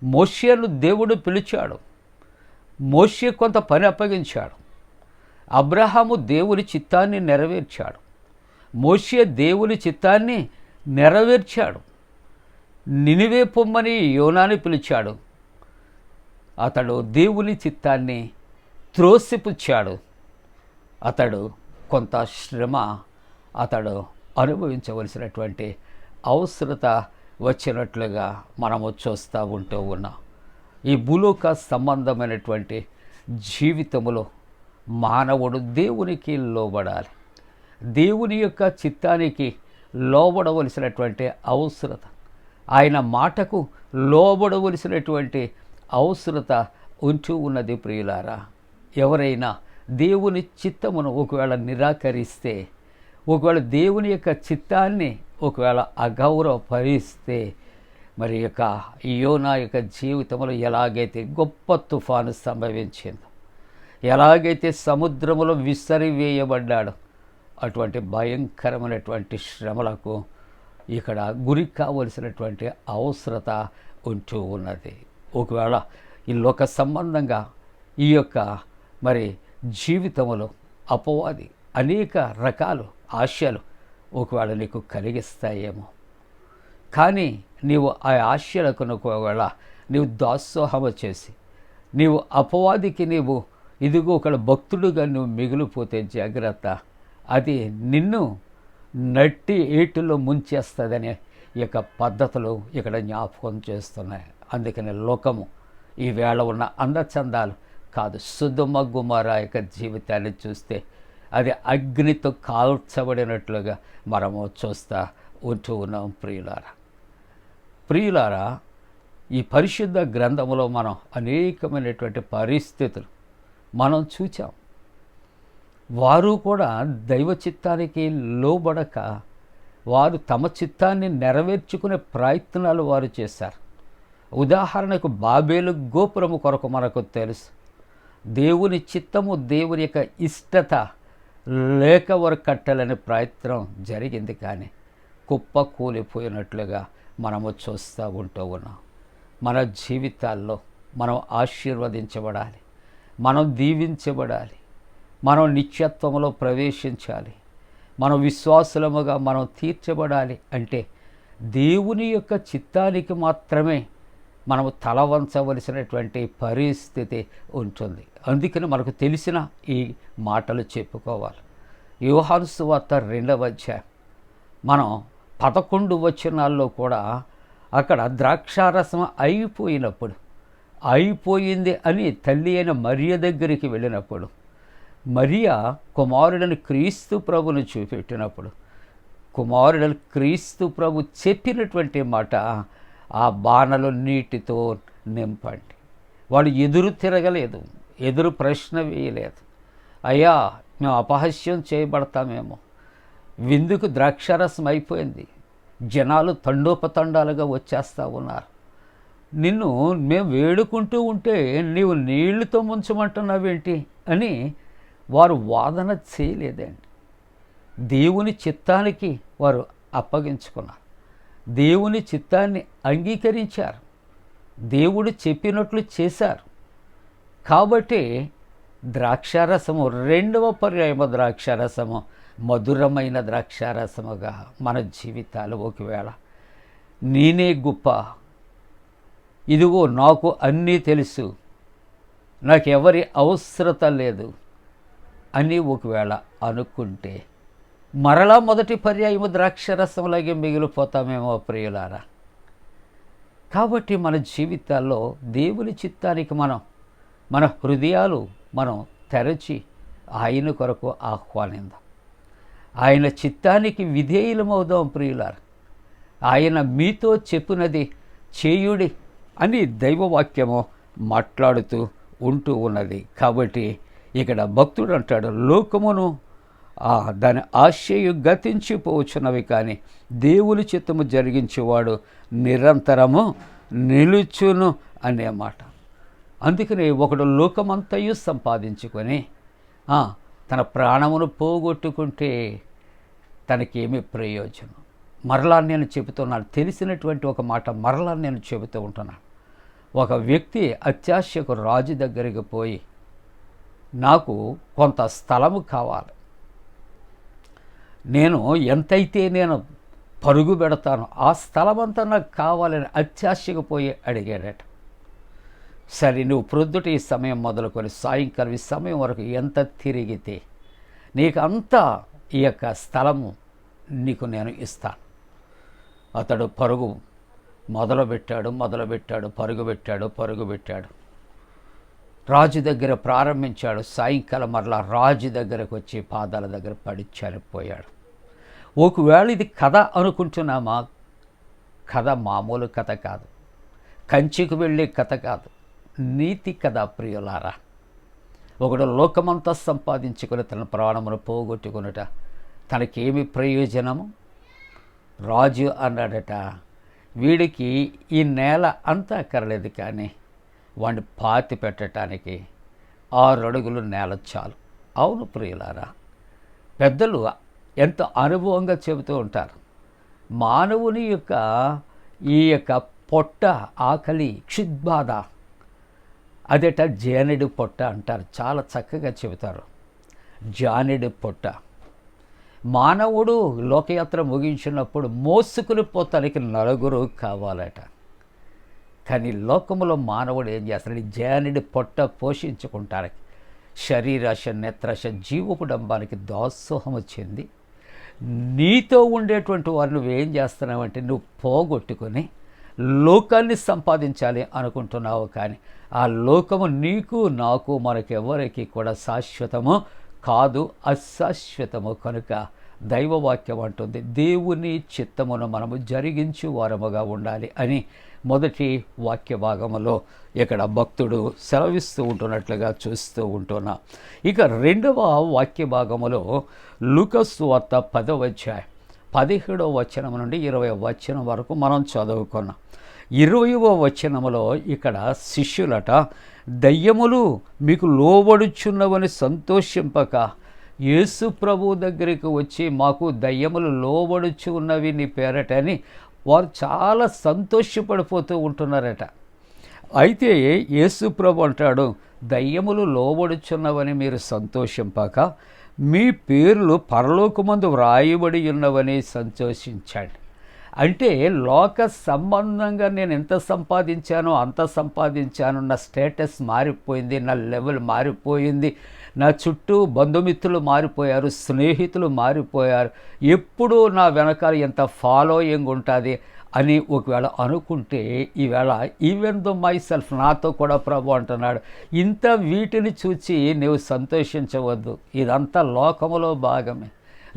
మోషేను దేవుడు పిలిచాడు, మోషే కొంత పని అప్పగించాడు. అబ్రహాము దేవుని చిత్తాన్ని నెరవేర్చాడు, మోషే దేవుని చిత్తాన్ని నెరవేర్చాడు. నినివే పొమ్మని యోనాని పిలిచాడు, అతడు దేవుని చిత్తాన్ని త్రోసిపుచ్చాడు. అతడు కొంత శ్రమ అతడు అనుభవించవలసినటువంటి అవసరత వచ్చినట్లుగా మనము చూస్తూ ఉంటూ ఉన్నాం. ఈ భూలోక సంబంధమైనటువంటి జీవితములో మానవుడు దేవునికి లోబడాలి, దేవుని యొక్క చిత్తానికి లోబడవలసినటువంటి అవసరత, ఆయన మాటకు లోబడవలసినటువంటి అవసరత ఉంటూ ఉన్నది ప్రియులారా. ఎవరైనా దేవుని చిత్తమును ఒకవేళ నిరాకరిస్తే, ఒకవేళ దేవుని యొక్క చిత్తాన్ని ఒకవేళ అగౌరవపరిస్తే, మరి యొక్క యోనా యొక్క జీవితంలో ఎలాగైతే గొప్ప తుఫాను సంభవించిందో, ఎలాగైతే సముద్రములో విసిరివేయబడ్డాడో, అటువంటి భయంకరమైనటువంటి శ్రమలకు ఇక్కడ గురి కావలసినటువంటి అవసరత ఉంటూ ఉన్నది. ఒకవేళ ఈ లోక సంబంధంగా ఈ యొక్క మరి జీవితంలో అపవాది అనేక రకాల ఆశలు ఒకవేళ నీకు కలిగిస్తాయేమో, కానీ నీవు ఆ ఆశలకు ఒకవేళ నీవు దాసోహమ చేసి నీవు అపవాదికి నీవు ఇదిగో ఒక భక్తుడుగా నువ్వు మిగిలిపోతే జాగ్రత్త, అది నిన్ను నట్టి ఏటులో ముంచేస్తుందనే ఈ యొక్క పద్ధతులు ఇక్కడ జ్ఞాపకం చేస్తున్నాయి. అందుకని లోకము ఈవేళ ఉన్న అందచందాలు కాదు, సుధుమ గుమార యొక్క జీవితాన్ని చూస్తే అది అగ్నితో కాల్చబడినట్లుగా మనము చూస్తూ ఉంటూ ఉన్నాం. ప్రియులారా, ఈ పరిశుద్ధ గ్రంథంలో మనం అనేకమైనటువంటి పరిస్థితులు మనం చూచాం. వారు కూడా దైవ చిత్తానికి లోబడక వారు తమ చిత్తాన్ని నెరవేర్చుకునే ప్రయత్నాలు వారు చేశారు. ఉదాహరణకు బాబేలు గోపురము కొరకు మనకు తెలుసు. దేవుని చిత్తము, దేవుని యొక్క ఇష్టత లేక వారు కట్టాలనే ప్రయత్నం జరిగింది, కానీ కుప్ప కూలిపోయినట్లుగా మనము చూస్తూ ఉన్నాం. మన జీవితాల్లో మనం ఆశీర్వదించబడాలి, మనం దీవించబడాలి, మనం నిత్యత్వంలో ప్రవేశించాలి, మనం విశ్వాసులముగా మనం తీర్చబడాలి అంటే దేవుని యొక్క చిత్తానికి మాత్రమే మనము తల వంచవలసినటువంటి పరిస్థితి ఉంటుంది. అందుకని మనకు తెలిసిన ఈ మాటలు చెప్పుకోవాలి. యోహాను సువార్త 2వ అధ్యాయం మనం 11 వచనాల్లో కూడా అక్కడ ద్రాక్షారసం అయిపోయింది అని తల్లి అయిన మరియ దగ్గరికి వెళ్ళినప్పుడు, మరియ కుమారుడని క్రీస్తు ప్రభును చూపెట్టినప్పుడు, కుమారుడని క్రీస్తు ప్రభు చెప్పినటువంటి మాట, ఆ బాణలు నీటితో నింపండి. వాళ్ళు ఎదురు తిరగలేదు, ఎదురు ప్రశ్న వేయలేదు. అయ్యా మేము అపహాస్యం చేయబడతామేమో, విందుకు ద్రాక్షారసం అయిపోయింది, జనాలు తండోపతండాలుగా వచ్చేస్తూ ఉన్నారు, నిన్ను మేము వేడుకుంటూ ఉంటే నీవు నీళ్లతో ముంచమంటున్నావేంటి అని వారు వాదన చేయలేదండి. దేవుని చిత్తానికి వారు అప్పగించుకున్నారు, దేవుని చిత్తాన్ని అంగీకరించారు, దేవుడు చెప్పినట్లు చేశారు. కాబట్టి ద్రాక్షారసము 2వ పర్యాయము ద్రాక్షారసము మధురమైన ద్రాక్షారసముగా మన జీవితాలు, ఒకవేళ నేనే గొప్ప, ఇదిగో నాకు అన్నీ తెలుసు, నాకెవరి అవసరత లేదు అని ఒకవేళ అనుకుంటే మరలా మొదటి పర్యాయము ద్రాక్షరసంలాగే మిగిలిపోతామేమో ప్రియులారా. కాబట్టి మన జీవితాల్లో దేవుని చిత్తానికి మన హృదయాలు మనం తెరచి ఆయన కొరకు ఆహ్వానిద్దాం, ఆయన చిత్తానికి విధేయులమవుదాం ప్రియులారా. ఆయన మీతో చెప్పినది చేయుడి అని దైవవాక్యము మాట్లాడుతూ ఉంటూ ఉన్నది. కాబట్టి ఇక్కడ భక్తుడు అంటాడు, లోకమును దాని ఆశయు గతించిపోవచ్చున్నవి, కానీ దేవుని చిత్తము జరిగించేవాడు నిరంతరము నిలుచును అనే మాట. అందుకని ఒకడు లోకమంతయు సంపాదించుకొని తన ప్రాణమును పోగొట్టుకుంటే తనకేమీ ప్రయోజనం. మరలా నేను చెబుతున్నాను, తెలిసినటువంటి ఒక మాట మరలా నేను చెబుతూ ఉంటున్నాను. ఒక వ్యక్తి అత్యాశకు రాజు దగ్గరికి పోయి, నాకు కొంత స్థలము కావాలి, నేను ఎంతైతే నేను పరుగు పెడతానో ఆ స్థలమంతా నాకు కావాలని అత్యాశకు పోయి అడిగాడట. సరే, నువ్వు ప్రొద్దుట ఈ సమయం మొదలుకొని సాయంకాలం ఈ సమయం వరకు ఎంత తిరిగితే నీకు అంతా ఈ యొక్క స్థలము నీకు నేను ఇస్తాను. అతడు పరుగు మొదలుపెట్టాడు, పరుగు పెట్టాడు. రాజు దగ్గర ప్రారంభించాడు. సాయంకాలం మరలా రాజు దగ్గరకు వచ్చి పాదాల దగ్గర పడి చనిపోయాడు. ఒకవేళ ఇది కథ అనుకుంటున్నామా? కథ మామూలు కథ కాదు, కంచికి వెళ్ళే కథ కాదు, నీతి కథ ప్రియులారా. ఒకడు లోకమంతా సంపాదించుకొని తన ప్రాణమును పోగొట్టుకునుట తనకేమి ప్రయోజనము? రాజు అన్నాడట, వీడికి ఈ నేల అంతా అక్కర్లేదు, కానీ వాడిని పాతి పెట్టడానికి 6 అడుగులు నేల చాలు. అవును ప్రియులారా, పెద్దలు ఎంత అనుభవంగా చెబుతూ ఉంటారు. మానవుని యొక్క ఈ యొక్క పొట్ట ఆకలి క్షుద్బాధ అదేట జానెడు పొట్ట అంటారు, చాలా చక్కగా చెబుతారు. జానెడు పొట్ట. మానవుడు లోకయాత్ర ముగించినప్పుడు మోసుకుని పోతానికి 4 కావాలట. కానీ లోకములో మానవుడు ఏం చేస్తాడు? జానెడు పొట్ట పోషించుకుంటానికి శరీరాశ నేత్రాశ జీవపు డంబానికి దాసోహము చెంది నీతో ఉండేటువంటి వారు నువ్వేం చేస్తున్నావంటే నువ్వు పోగొట్టుకొని లోకాన్ని సంపాదించాలి అనుకుంటున్నావు. కానీ ఆ లోకము నీకు నాకు మనకెవరికి కూడా శాశ్వతము కాదు, అశాశ్వతము. కనుక దైవవాక్యం అంటుంది దేవుని చిత్తమును మనము జరిగించు వారముగా ఉండాలి అని మొదటి వాక్య భాగములో ఇక్కడ భక్తుడు సెలవిస్తూ ఉంటున్నట్లుగా చూస్తూ ఉంటున్నాం. ఇక రెండవ వాక్య భాగములో లూకాసు వార్త 10వ అధ్యాయం 17వ వచనం నుండి 20వ వచనం వరకు మనం చదువుకున్నాం. 20వ వచనములో ఇక్కడ శిష్యులట దయ్యములు మీకు లోబడుచున్నవని సంతోషింపక యేసు ప్రభు దగ్గరికి వచ్చి మాకు దయ్యములు లోబడుచు ఉన్నవి నీ పేరట అని వారు చాలా సంతోషపడిపోతూ ఉంటున్నారట. అయితే యేసు ప్రభు అంటాడు, దయ్యములు లోబడుచున్నవని మీరు సంతోషింపక మీ పేర్లు పరలోకమందు వ్రాయబడి ఉన్నవని సంతోషించండి. అంటే లోక సంబంధంగా నేను ఎంత సంపాదించానో అంత సంపాదించాను, నా స్టేటస్ మారిపోయింది, నా లెవెల్ మారిపోయింది, నా చుట్టూ బంధుమిత్రులు మారిపోయారు, స్నేహితులు మారిపోయారు, ఎప్పుడూ నా వెనకాల ఎంత ఫాలోయింగ్ ఉంటుంది అని ఒకవేళ అనుకుంటే ఈవేళ ఈవెన్ దో మై సెల్ఫ్ నాతో కూడా ప్రభు అంటున్నాడు, ఇంత వీటిని చూచి నీవు సంతోషించవద్దు, ఇదంతా లోకములో భాగమే.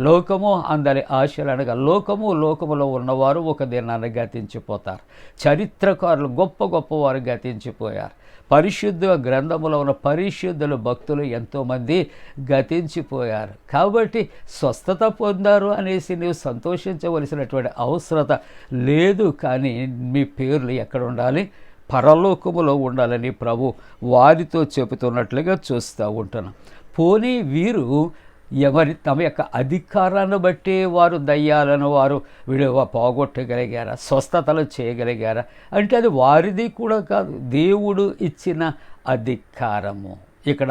లోకము అందరి ఆశలు అనగా లోకములో ఉన్నవారు ఒక దినాన్ని గతించిపోతారు. చరిత్రకారులు గొప్ప గొప్పవారు గతించిపోయారు. పరిశుద్ధ గ్రంథములో ఉన్న పరిశుద్ధుల భక్తులు ఎంతోమంది గతించిపోయారు. కాబట్టి స్వస్థత పొందారు అనేసి నీవు సంతోషించవలసినటువంటి అవసరత లేదు. కానీ మీ పేర్లు ఎక్కడ ఉండాలి? పరలోకములో ఉండాలని ప్రభు వారితో చెబుతున్నట్లుగా చూస్తూ ఉంటున్నాం. పోనీ వీరు తమ యొక్క అధికారాన్ని బట్టి వారు దయ్యాలను వారు విడువ పోగొట్టగలిగారా, స్వస్థతలు చేయగలిగారా అంటే అది వారిది కూడా కాదు, దేవుడు ఇచ్చిన అధికారము. ఇక్కడ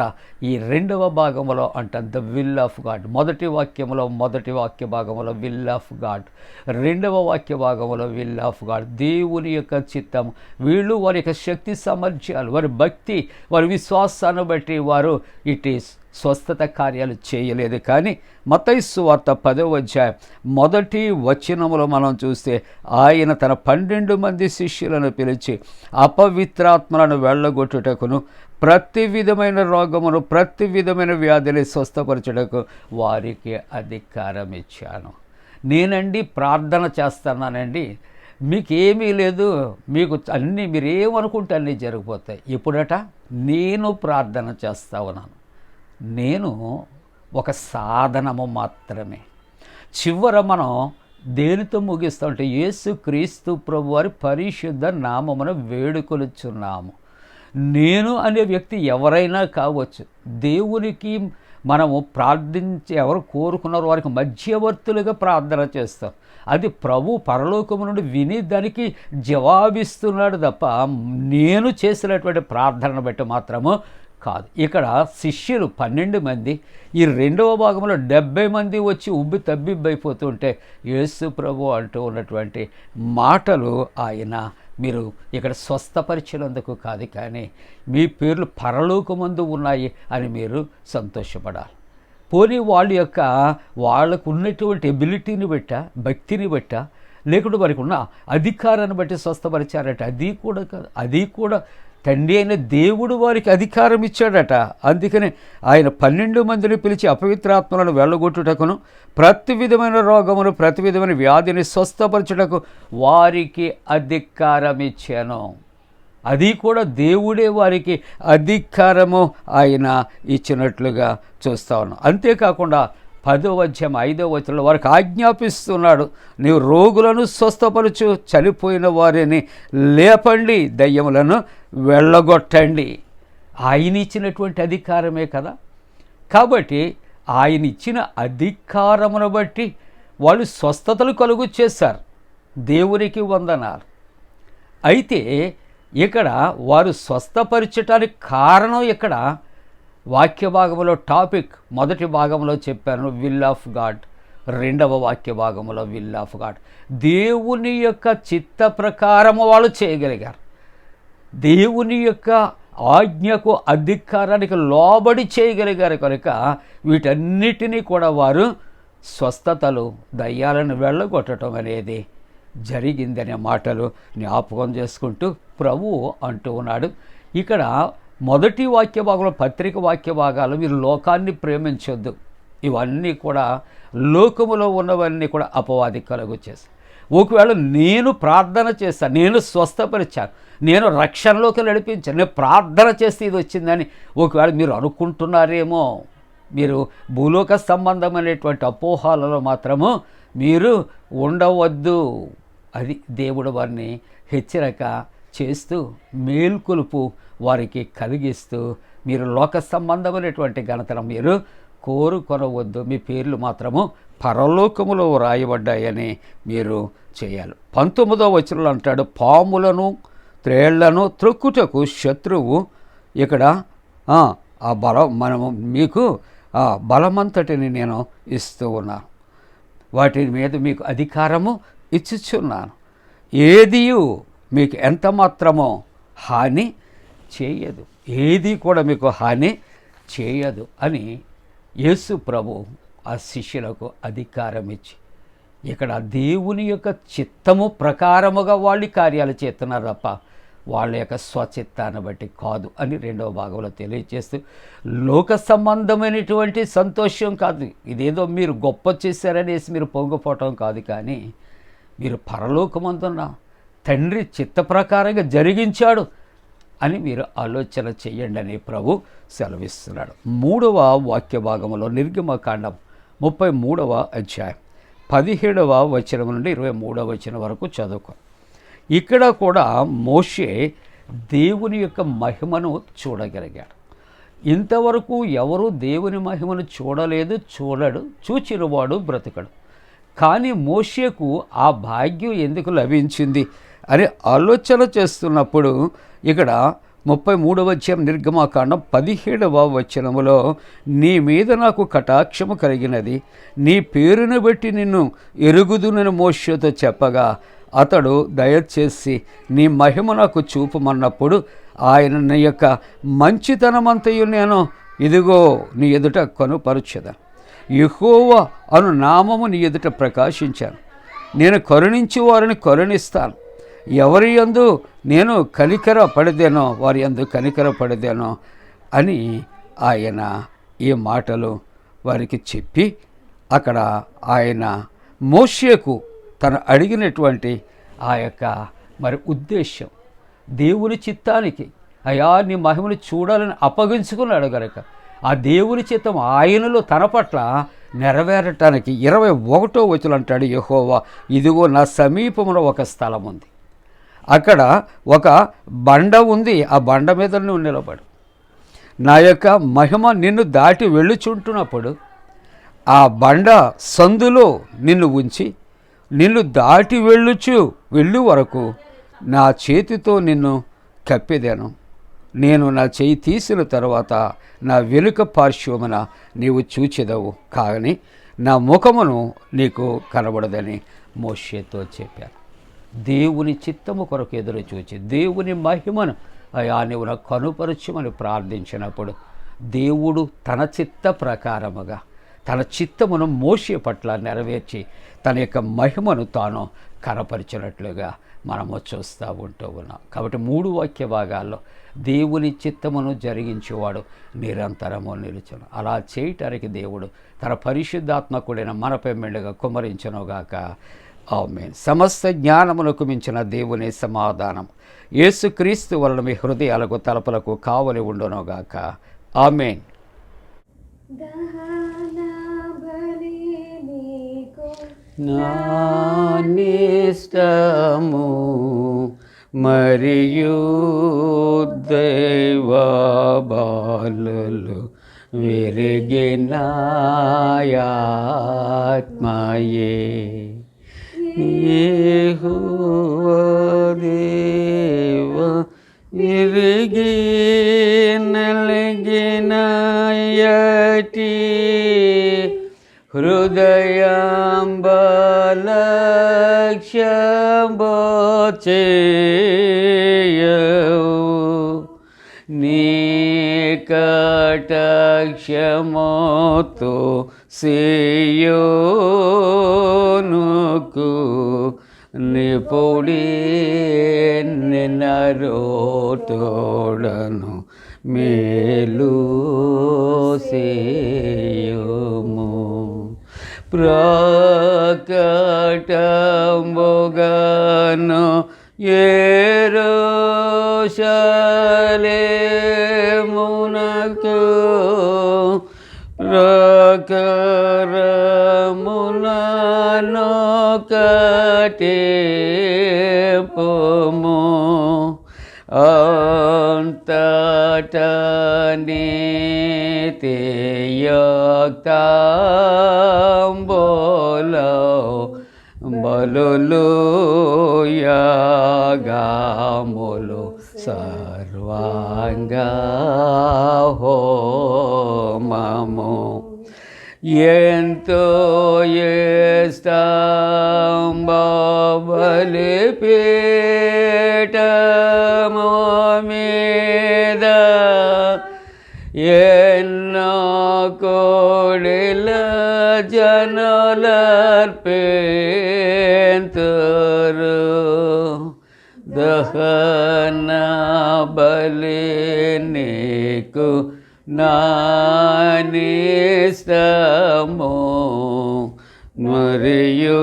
ఈ రెండవ భాగంలో అంటే ద విల్ ఆఫ్ గాడ్, మొదటి వాక్య భాగంలో విల్ ఆఫ్ గాడ్, రెండవ వాక్య భాగంలో విల్ ఆఫ్ గాడ్, దేవుని యొక్క చిత్తం. వీళ్ళు వారి యొక్క శక్తి సామర్థ్యాలు, వారి భక్తి, వారి విశ్వాసాన్ని బట్టి వారు ఇట్ ఈస్ స్వస్థత కార్యాలు చేయలేదు. కానీ మత్తయి సువార్త 10వ అధ్యాయం మొదటి వచనములో మనం చూస్తే ఆయన తన 12 మంది శిష్యులను పిలిచి అపవిత్రాత్మలను వెళ్ళగొట్టుటకును ప్రతి విధమైన రోగమును ప్రతి విధమైన వ్యాధిని స్వస్థపరచుటకు వారికి అధికారం ఇచ్చాను. నేనండి ప్రార్థన చేస్తున్నానండి, మీకేమీ లేదు, మీకు అన్నీ మీరేమనుకుంటే అన్నీ జరిగిపోతాయి. ఇప్పుడట నేను ప్రార్థన చేస్తా ఉన్నాను, నేను ఒక సాధనము మాత్రమే. చివర మనం దేనితో ముగిస్తామంటే యేసు క్రీస్తు ప్రభు వారి పరిశుద్ధ నామమున వేడుకొలుచున్నాము. నేను అనే వ్యక్తి ఎవరైనా కావచ్చు. దేవునికి మనము ప్రార్థించి ఎవరు కోరుకున్నారో వారికి మధ్యవర్తులుగా ప్రార్థన చేస్తాం. అది ప్రభు పరలోకము నుండి విని దానికి జవాబిస్తున్నాడు తప్ప నేను చేసినటువంటి ప్రార్థనను బట్టి మాత్రము కాదు. ఇక్కడ శిష్యులు 12 మంది, ఈ రెండవ భాగంలో 70 మంది వచ్చి ఉబ్బి తబ్బిబ్బైపోతుంటే యేసు ప్రభు అంటూ ఉన్నటువంటి మాటలు ఆయన మీరు ఇక్కడ స్వస్థపరిచినందుకు కాదు, కానీ మీ పేర్లు పరలోకమందు ఉన్నాయి అని మీరు సంతోషపడాలి. పోనీ వాళ్ళకు ఉన్నటువంటి ఎబిలిటీని బట్టా, భక్తిని బట్టా, లేకుంటే వారికి ఉన్న అధికారాన్ని బట్టి స్వస్థపరిచారట, అది కూడా కాదు. అది కూడా తండ్రి అయిన దేవుడు వారికి అధికారం ఇచ్చాడట. అందుకని ఆయన 12 మందిని పిలిచి అపవిత్రాత్మలను వెళ్ళగొట్టుటకును ప్రతి విధమైన రోగమును ప్రతి విధమైన వ్యాధిని స్వస్థపరచుటకు వారికి అధికారం ఇచ్చాను. అది కూడా దేవుడే వారికి అధికారము ఆయన ఇచ్చినట్లుగా చూస్తా ఉన్నాం. అంతేకాకుండా 10వ అధ్యాయం 5వ వచనంలో వారికి ఆజ్ఞాపిస్తున్నాడు, నీవు రోగులను స్వస్థపరచు, చనిపోయిన వారిని లేపండి, దయ్యములను వెళ్ళగొట్టండి. ఆయన ఇచ్చినటువంటి అధికారమే కదా. కాబట్టి ఆయన ఇచ్చిన అధికారమును బట్టి వాళ్ళు స్వస్థతలు కలుగు చేశారు. దేవునికి వందనాలు. అయితే ఇక్కడ వారు స్వస్థపరచటానికి కారణం ఇక్కడ వాక్య భాగంలో టాపిక్ మొదటి భాగంలో చెప్పాను విల్ ఆఫ్ గాడ్, రెండవ వాక్య భాగంలో విల్ ఆఫ్ గాడ్. దేవుని యొక్క చిత్త ప్రకారము వాళ్ళు చేయగలిగారు. దేవుని యొక్క ఆజ్ఞకు అధికారానికి లోబడి చేయగలిగారు కనుక వీటన్నిటినీ కూడా వారు స్వస్థతలు, దయ్యాలను వెళ్ళగొట్టడం అనేది జరిగిందనే మాటలు జ్ఞాపకం చేసుకుంటూ ప్రభువు అంటూ ఉన్నాడు. ఇక్కడ మొదటి వాక్య భాగంలో పత్రిక వాక్య భాగాలు మీరు లోకాన్ని ప్రేమించొద్దు, ఇవన్నీ కూడా లోకములో ఉన్నవన్నీ కూడా అపవాది కలుగు చేస్తాయి. ఒకవేళ నేను ప్రార్థన చేస్తాను, నేను స్వస్థపరిచాను, నేను రక్షణలోకి నడిపించాను, నేను ప్రార్థన చేస్తే ఇది వచ్చిందని ఒకవేళ మీరు అనుకుంటున్నారేమో, మీరు భూలోక సంబంధమైనటువంటి అపోహాలలో మాత్రము మీరు ఉండవద్దు. అది దేవుడు వారిని హెచ్చరిక చేస్తూ మేల్కొలుపు వారికి కలిగిస్తూ, మీరు లోక సంబంధమైనటువంటి ఘనతను మీరు కోరుకొనవద్దు, మీ పేర్లు మాత్రము పరలోకములో వ్రాయబడ్డాయని మీరు చేయాలి. 19వ వచనంలో అంటాడు, పాములను త్రేళ్లను త్రొక్కుటకు శత్రువు ఇక్కడ ఆ బలం మనము మీకు ఆ బలమంతటిని నేను ఇస్తూ ఉన్నాను, వాటి మీద మీకు అధికారము ఇచ్చుచున్నాను, ఏదియు మీకు ఎంత మాత్రమో హాని చేయదు, ఏది కూడా మీకు హాని చేయదు అని యేసు ప్రభు ఆ శిష్యులకు అధికారం ఇచ్చి, ఇక్కడ దేవుని యొక్క చిత్తము ప్రకారముగా వాళ్ళు కార్యాలు చేస్తున్నారు తప్ప వాళ్ళ యొక్క స్వచిత్తాన్ని బట్టి కాదు అని 2వ భాగంలో తెలియజేస్తూ, లోక సంబంధమైనటువంటి సంతోషం కాదు, ఇదేదో మీరు గొప్ప చేశారనేసి మీరు పొంగిపోవటం కాదు, కానీ మీరు పరలోకమందున్న తండ్రి చిత్త ప్రకారంగా జరిగించాడు అని మీరు ఆలోచన చేయండి అని ప్రభు సెలవిస్తున్నాడు. 3వ వాక్య భాగంలో నిర్గమకాండం 33వ అధ్యాయం 17వ వచనం నుండి 23వ వచనం వరకు చదువుకో. ఇక్కడ కూడా మోషే దేవుని యొక్క మహిమను చూడగలిగాడు. ఇంతవరకు ఎవరు దేవుని మహిమను చూడలేదు, చూడడు, చూచినవాడు బ్రతకడు. కానీ మోషేకు ఆ భాగ్యం ఎందుకు లభించింది అని ఆలోచన చేస్తున్నప్పుడు ఇక్కడ 33వ అధ్యాయం నిర్గమకాండం 17వ వచనములో, నీ మీద నాకు కటాక్షము కలిగినది, నీ పేరును బట్టి నిన్ను ఎరుగుదునని మోషేతో చెప్పగా అతడు దయచేసి నీ మహిమ నాకు చూపమన్నప్పుడు ఆయన నీ యొక్క మంచితనమంతయు నేను ఇదిగో నీ ఎదుట కనుపరుచెదను, యెహోవా అను నామము నీ ఎదుట ప్రకాశించాను, నేను కరుణించి వారిని కరుణిస్తాను, ఎవరి యందు నేను కనికర పడిదేనో వారి యందు కనికర పడిదేనో అని ఆయన ఈ మాటలు వారికి చెప్పి, అక్కడ ఆయన మోషేకు తను అడిగినటువంటి ఆ యొక్క మరి ఉద్దేశం, దేవుని చిత్తానికి అయా నీ మహిమను చూడాలని అప్పగించుకున్నాడు కనుక ఆ దేవుని చిత్తం ఆయనలో తన పట్ల నెరవేరటానికి 21వ వచనం అంటాడు, యెహోవా ఇదిగో నా సమీపంలో ఒక స్థలం ఉంది, అక్కడ ఒక బండ ఉంది, ఆ బండ మీద నువ్వు నిలబడు, నా యొక్క మహిమ నిన్ను దాటి వెళ్ళుచుంటున్నప్పుడు ఆ బండ సందులో నిన్ను ఉంచి నిన్ను దాటి వెళ్ళు వరకు నా చేతితో నిన్ను కప్పెదాను, నేను నా చేయి తీసిన తర్వాత నా వెనుక పార్శ్వమున నీవు చూచెదవు, కానీ నా ముఖమును నీకు కనబడదని మోషేతో చెప్పాను. దేవుని చిత్తము కొరకు ఎదురు చూచి దేవుని మహిమను అయా నీవు నాకు కనుపరచమని ప్రార్థించినప్పుడు దేవుడు తన చిత్త ప్రకారముగా తన చిత్తమును మోషే పట్ల నెరవేర్చి తన యొక్క మహిమను తాను కనపరిచినట్లుగా మనము చూస్తూ ఉంటూ ఉన్నాం. కాబట్టి 3 వాక్య భాగాల్లో దేవుని చిత్తమును జరిగించేవాడు నిరంతరము నిలుచును. అలా చేయటానికి దేవుడు తన పరిశుద్ధాత్మకుడైన మనపై మెండుగా కుమ్మరించునుగాక. ఆమేన్. సమస్త జ్ఞానమునకు మించిన దేవుని సమాధానం యేసుక్రీస్తు వలన మీ హృదయాలకు తలపులకు కావలి ఉండునుగాక. ఆమేన్. నానిష్టము మరియు దైవ బాలులు విరిగినాయాత్మయే యెహోవా దేవ విరిగి నలిగినాయటి హృదయాంబలక్ష్యంబోచేయవు నీ కటాక్షమోతో సియోనుకు నిపుడి నిన్నరోటోడను మేలు సేయుము. ప్రకటముగను యెరూషలేమునకు ప్రకారమునను కటింపుము అంతటా నీతియుక్తంబులో బలులు యాగములు సర్వాంగ హోమము ఎంతో బలిపీఠము మీద ఎన్నో కోడిల జనులర్పింతురు దహన బలి నీకు నానిస్తము మరియు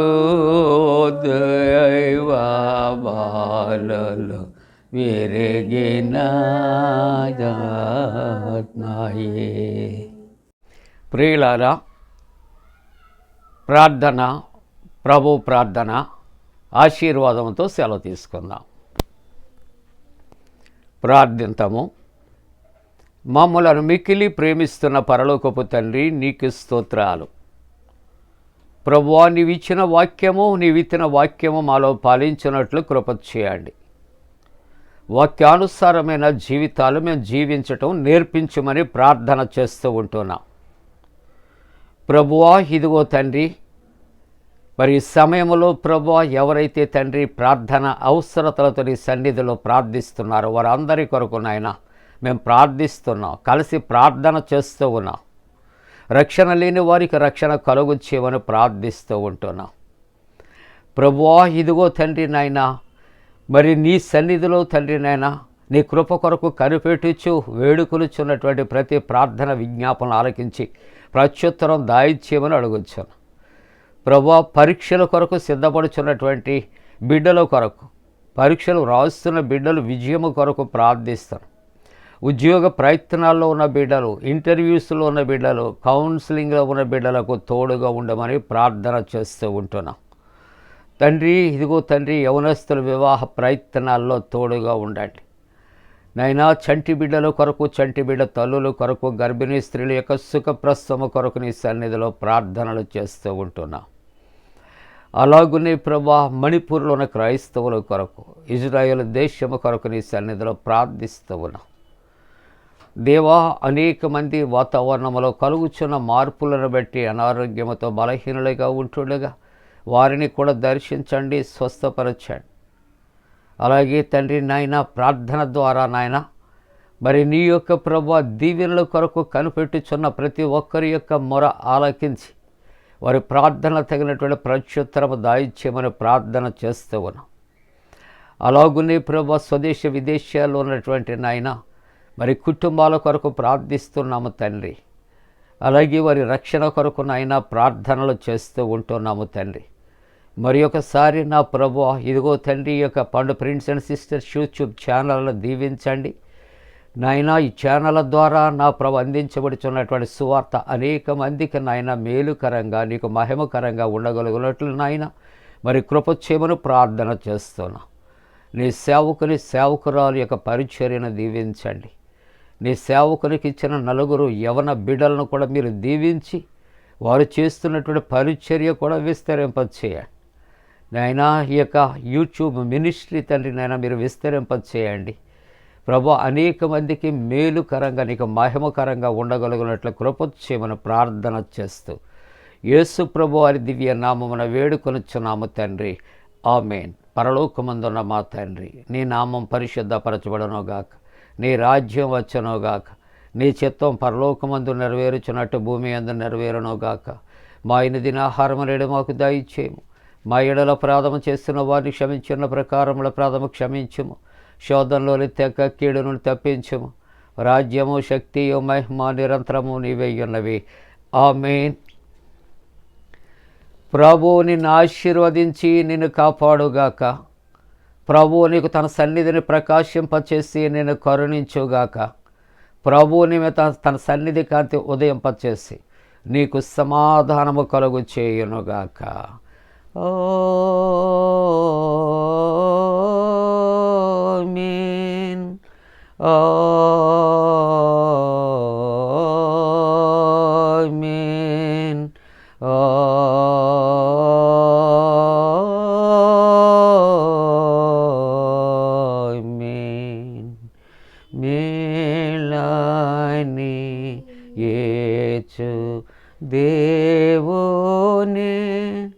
దైవ బాలలు విరిగిన ఆత్మయే. ప్రియులారా, ప్రార్థన, ప్రభు ప్రార్థన ఆశీర్వాదంతో సెలవు తీసుకుందాం. ప్రార్థింతము. మమ్మలను మిక్కిలి ప్రేమిస్తున్న పరలోకపు తండ్రి, నీకు స్తోత్రాలు. ప్రభువా, నీవిచ్చిన వాక్యము, నీవిత్తిన వాక్యము మాలో పాలించినట్లు కృప చేయండి. వాక్యానుసారమైన జీవితాలు మేము జీవించటం నేర్పించమని ప్రార్థన చేస్తూ ఉంటున్నాం. ప్రభువా, ఇదిగో తండ్రి, మరి ఈ సమయంలో ప్రభువా, ఎవరైతే తండ్రి ప్రార్థన అవసరతలతో నీ సన్నిధిలో ప్రార్థిస్తున్నారో వారందరి కొరకు నాయన మేము ప్రార్థిస్తున్నాం, కలిసి ప్రార్థన చేస్తూ ఉన్నాం. రక్షణ లేని వారికి రక్షణ కలుగు చేయమని ప్రార్థిస్తూ ఉంటున్నాం. ప్రభువా, ఇదిగో తండ్రి నాయన, మరి నీ సన్నిధిలో తండ్రి నాయన నీ కృప కొరకు కనిపెట్టుచు వేడుకొలుచున్నటువంటి ప్రతి ప్రార్థన విజ్ఞాపన ఆలకించి ప్రత్యుత్తరం దాయిచ్చేయమని అడుగుచ్చాను. ప్రభువా, పరీక్షల కొరకు సిద్ధపడుచున్నటువంటి బిడ్డల కొరకు, పరీక్షలు రాస్తున్న బిడ్డలు విజయము కొరకు ప్రార్థిస్తాను. ఉద్యోగ ప్రయత్నాల్లో ఉన్న బిడ్డలు, ఇంటర్వ్యూస్లో ఉన్న బిడ్డలు, కౌన్సిలింగ్లో ఉన్న బిడ్డలకు తోడుగా ఉండమని ప్రార్థన చేస్తూ ఉంటున్నాం. తండ్రి, ఇదిగో తండ్రి, యవనస్తుల వివాహ ప్రయత్నాల్లో తోడుగా ఉండండి నైనా. చంటి బిడ్డల కొరకు, చంటి బిడ్డ తల్లుల కొరకు, గర్భిణీ స్త్రీల యొక్క సుఖప్రసవ కొరకు నీ సన్నిధిలో ప్రార్థనలు చేస్తూ ఉంటున్నాం. అలాగునే ప్రభా, మణిపూర్లో ఉన్న క్రైస్తవుల కొరకు, ఇజ్రాయేల్ దేశము కొరకు నీ సన్నిధిలో ప్రార్థిస్తూ ఉన్నాం. దేవా, అనేక మంది వాతావరణంలో కలుగుచున్న మార్పులను బట్టి అనారోగ్యంతో బలహీనులుగా ఉంటుండగా వారిని కూడా దర్శించండి, స్వస్థపరచండి. అలాగే తండ్రి నాయన, ప్రార్థన ద్వారా నాయన మరి నీ యొక్క ప్రభువా దీవెనల కొరకు కనిపెట్టుచున్న ప్రతి ఒక్కరి యొక్క మొర ఆలకించి వారి ప్రార్థన తగినటువంటి ప్రత్యుత్తరము దాయిచ్చేయమని ప్రార్థన చేస్తూ ఉన్నాం. అలాగునే ప్రభువా, స్వదేశ విదేశాల్లో ఉన్నటువంటి నాయన మరి కుటుంబాల కొరకు ప్రార్థిస్తున్నాము తండ్రి. అలాగే వారి రక్షణ కొరకు నాయన ప్రార్థనలు చేస్తూ ఉంటున్నాము తండ్రి. మరి ఒకసారి నా ప్రభువా, ఇదిగో తండ్రి, ఈ యొక్క పండు ప్రిన్స్ అండ్ సిస్టర్స్ యూట్యూబ్ ఛానల్ను దీవించండి నాయన. ఈ ఛానళ్ళ ద్వారా నా ప్రభు అందించబడుచున్నటువంటి సువార్త అనేక మందికి నాయన మేలుకరంగా, నీకు మహిమకరంగా ఉండగలుగునట్లు నాయన మరి కృప చేయమని ప్రార్థన చేస్తున్నా. నీ సేవకుని, సేవకురాలు యొక్క పరిచర్యను దీవించండి. నీ సేవకునికి ఇచ్చిన నలుగురు యవన బిడ్డలను కూడా మీరు దీవించి వారు చేస్తున్నటువంటి పరిచర్య కూడా విస్తరింపచేయండి నాయనా. ఈ యొక్క యూట్యూబ్ మినిస్ట్రీ తండ్రి నాయన మీరు విస్తరింపచేయండి ప్రభు. అనేక మందికి మేలుకరంగా, నీకు మహిమకరంగా ఉండగలుగునట్లు కృప చేయమని ప్రార్థన చేస్తూ యేసు ప్రభు వారి దివ్య నామమున వేడుకొనుచున్నాము తండ్రి. ఆమేన్. పరలోకమందున్న మా తండ్రి, నీ నామం పరిశుద్ధపరచబడనుగాక, నీ రాజ్యం వచ్చునుగాక, నీ చిత్తం పరలోకమందు నెరవేరుచున్నట్టు భూమి అందు నెరవేరునుగాక. మా దిన ఆహారం నేడు మాకు దయచేయము. మా ఎడల అపరాధము చేస్తున్న వారిని క్షమించున్న ప్రకారముల అపరాధము క్షమించుము. శోధనలోని తెక్క కీడును తప్పించుము. రాజ్యము, శక్తియు, మహిమ నిరంతరము నీవే ఉన్నవి. ఆమేన్. ప్రభువు నిన్ను ఆశీర్వదించి నిన్ను కాపాడుగాక. ప్రభువు నీకు తన సన్నిధిని ప్రకాశింపచేసి నిన్ను కరుణించుగాక. ప్రభువు నీ మీద తన సన్నిధి కాంతి ఉదయింపచేసి నీకు సమాధానము కలుగు చేయునుగాక. ఆమేన్. ఆమేన్. ఆమేన్. మేలాని యేచు దేవుని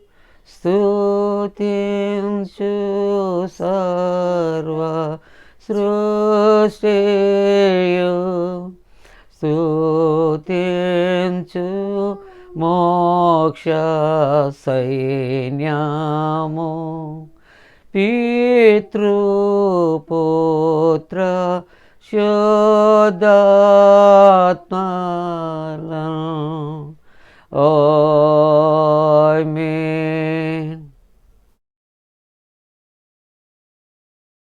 స్తుతించు సర్వ సృష్టియు, స్తుతించు మోక్ష సైన్యము, పితృపుత్ర శుద్ధాత్మలను